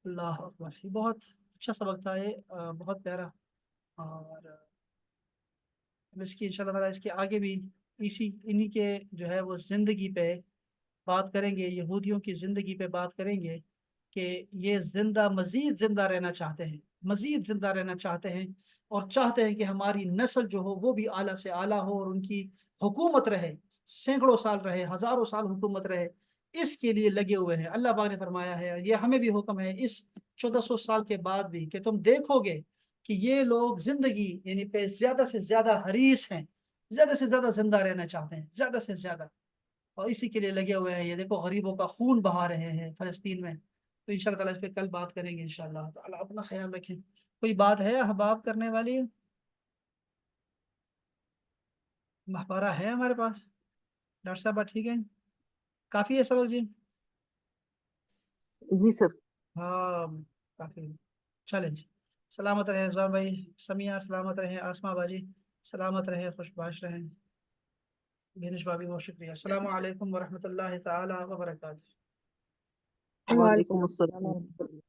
[SPEAKER 1] अल्लाह अकबर। ये बहुत अच्छा सबक था, ये बहुत प्यारा। और हम इसकी इंशाल्लाह ताला इसके आगे भी इसी इन्हीं के जो है वो ज़िंदगी पे बात करेंगे, यहूदियों की ज़िंदगी पे बात करेंगे कि ये जिंदा, मजीद जिंदा रहना चाहते हैं, मजीद जिंदा रहना चाहते हैं, और चाहते हैं कि हमारी नस्ल जो हो वो भी आला से आला हो और उनकी हुकूमत रहे, सैकड़ों साल रहे, हजारों साल हुकूमत रहे। इसके लिए लगे हुए हैं। अल्लाह पाक ने फरमाया है, ये हमें भी हुक्म है इस 1400 साल के बाद भी, कि तुम देखोगे कि ये लोग जिंदगी यानी पे ज्यादा से ज्यादा हरीस हैं, ज्यादा से ज्यादा जिंदा रहना चाहते हैं, ज्यादा से ज्यादा, और इसी के लिए लगे हुए हैं। ये देखो गरीबों का खून बहा रहे हैं फलस्तीन में। तो इंशाल्लाह ताला इस पे कल बात करेंगे इंशाल्लाह ताला। अपना ख्याल रखें। कोई बात है अहबाब करने वाली? महबारा है हमारे पास? डॉक्टर साहब बात ठीक है? काफी है सबक जी?
[SPEAKER 3] जी सर।
[SPEAKER 1] हाँ, काफी। चलें जी। सलामत रहे इस्लाम भाई, समिया सलामत रहे, आसमा बाजी सलामत रहे, खुशबाश रहें, बेनिश भाभी बहुत शुक्रिया। अस्सलामु अलैकुम वरहमतुल्लाहि ताला व बरकातहू।
[SPEAKER 3] वालेकुम
[SPEAKER 4] वालेकुम
[SPEAKER 3] अस्सलाम।
[SPEAKER 4] अस्सलाम।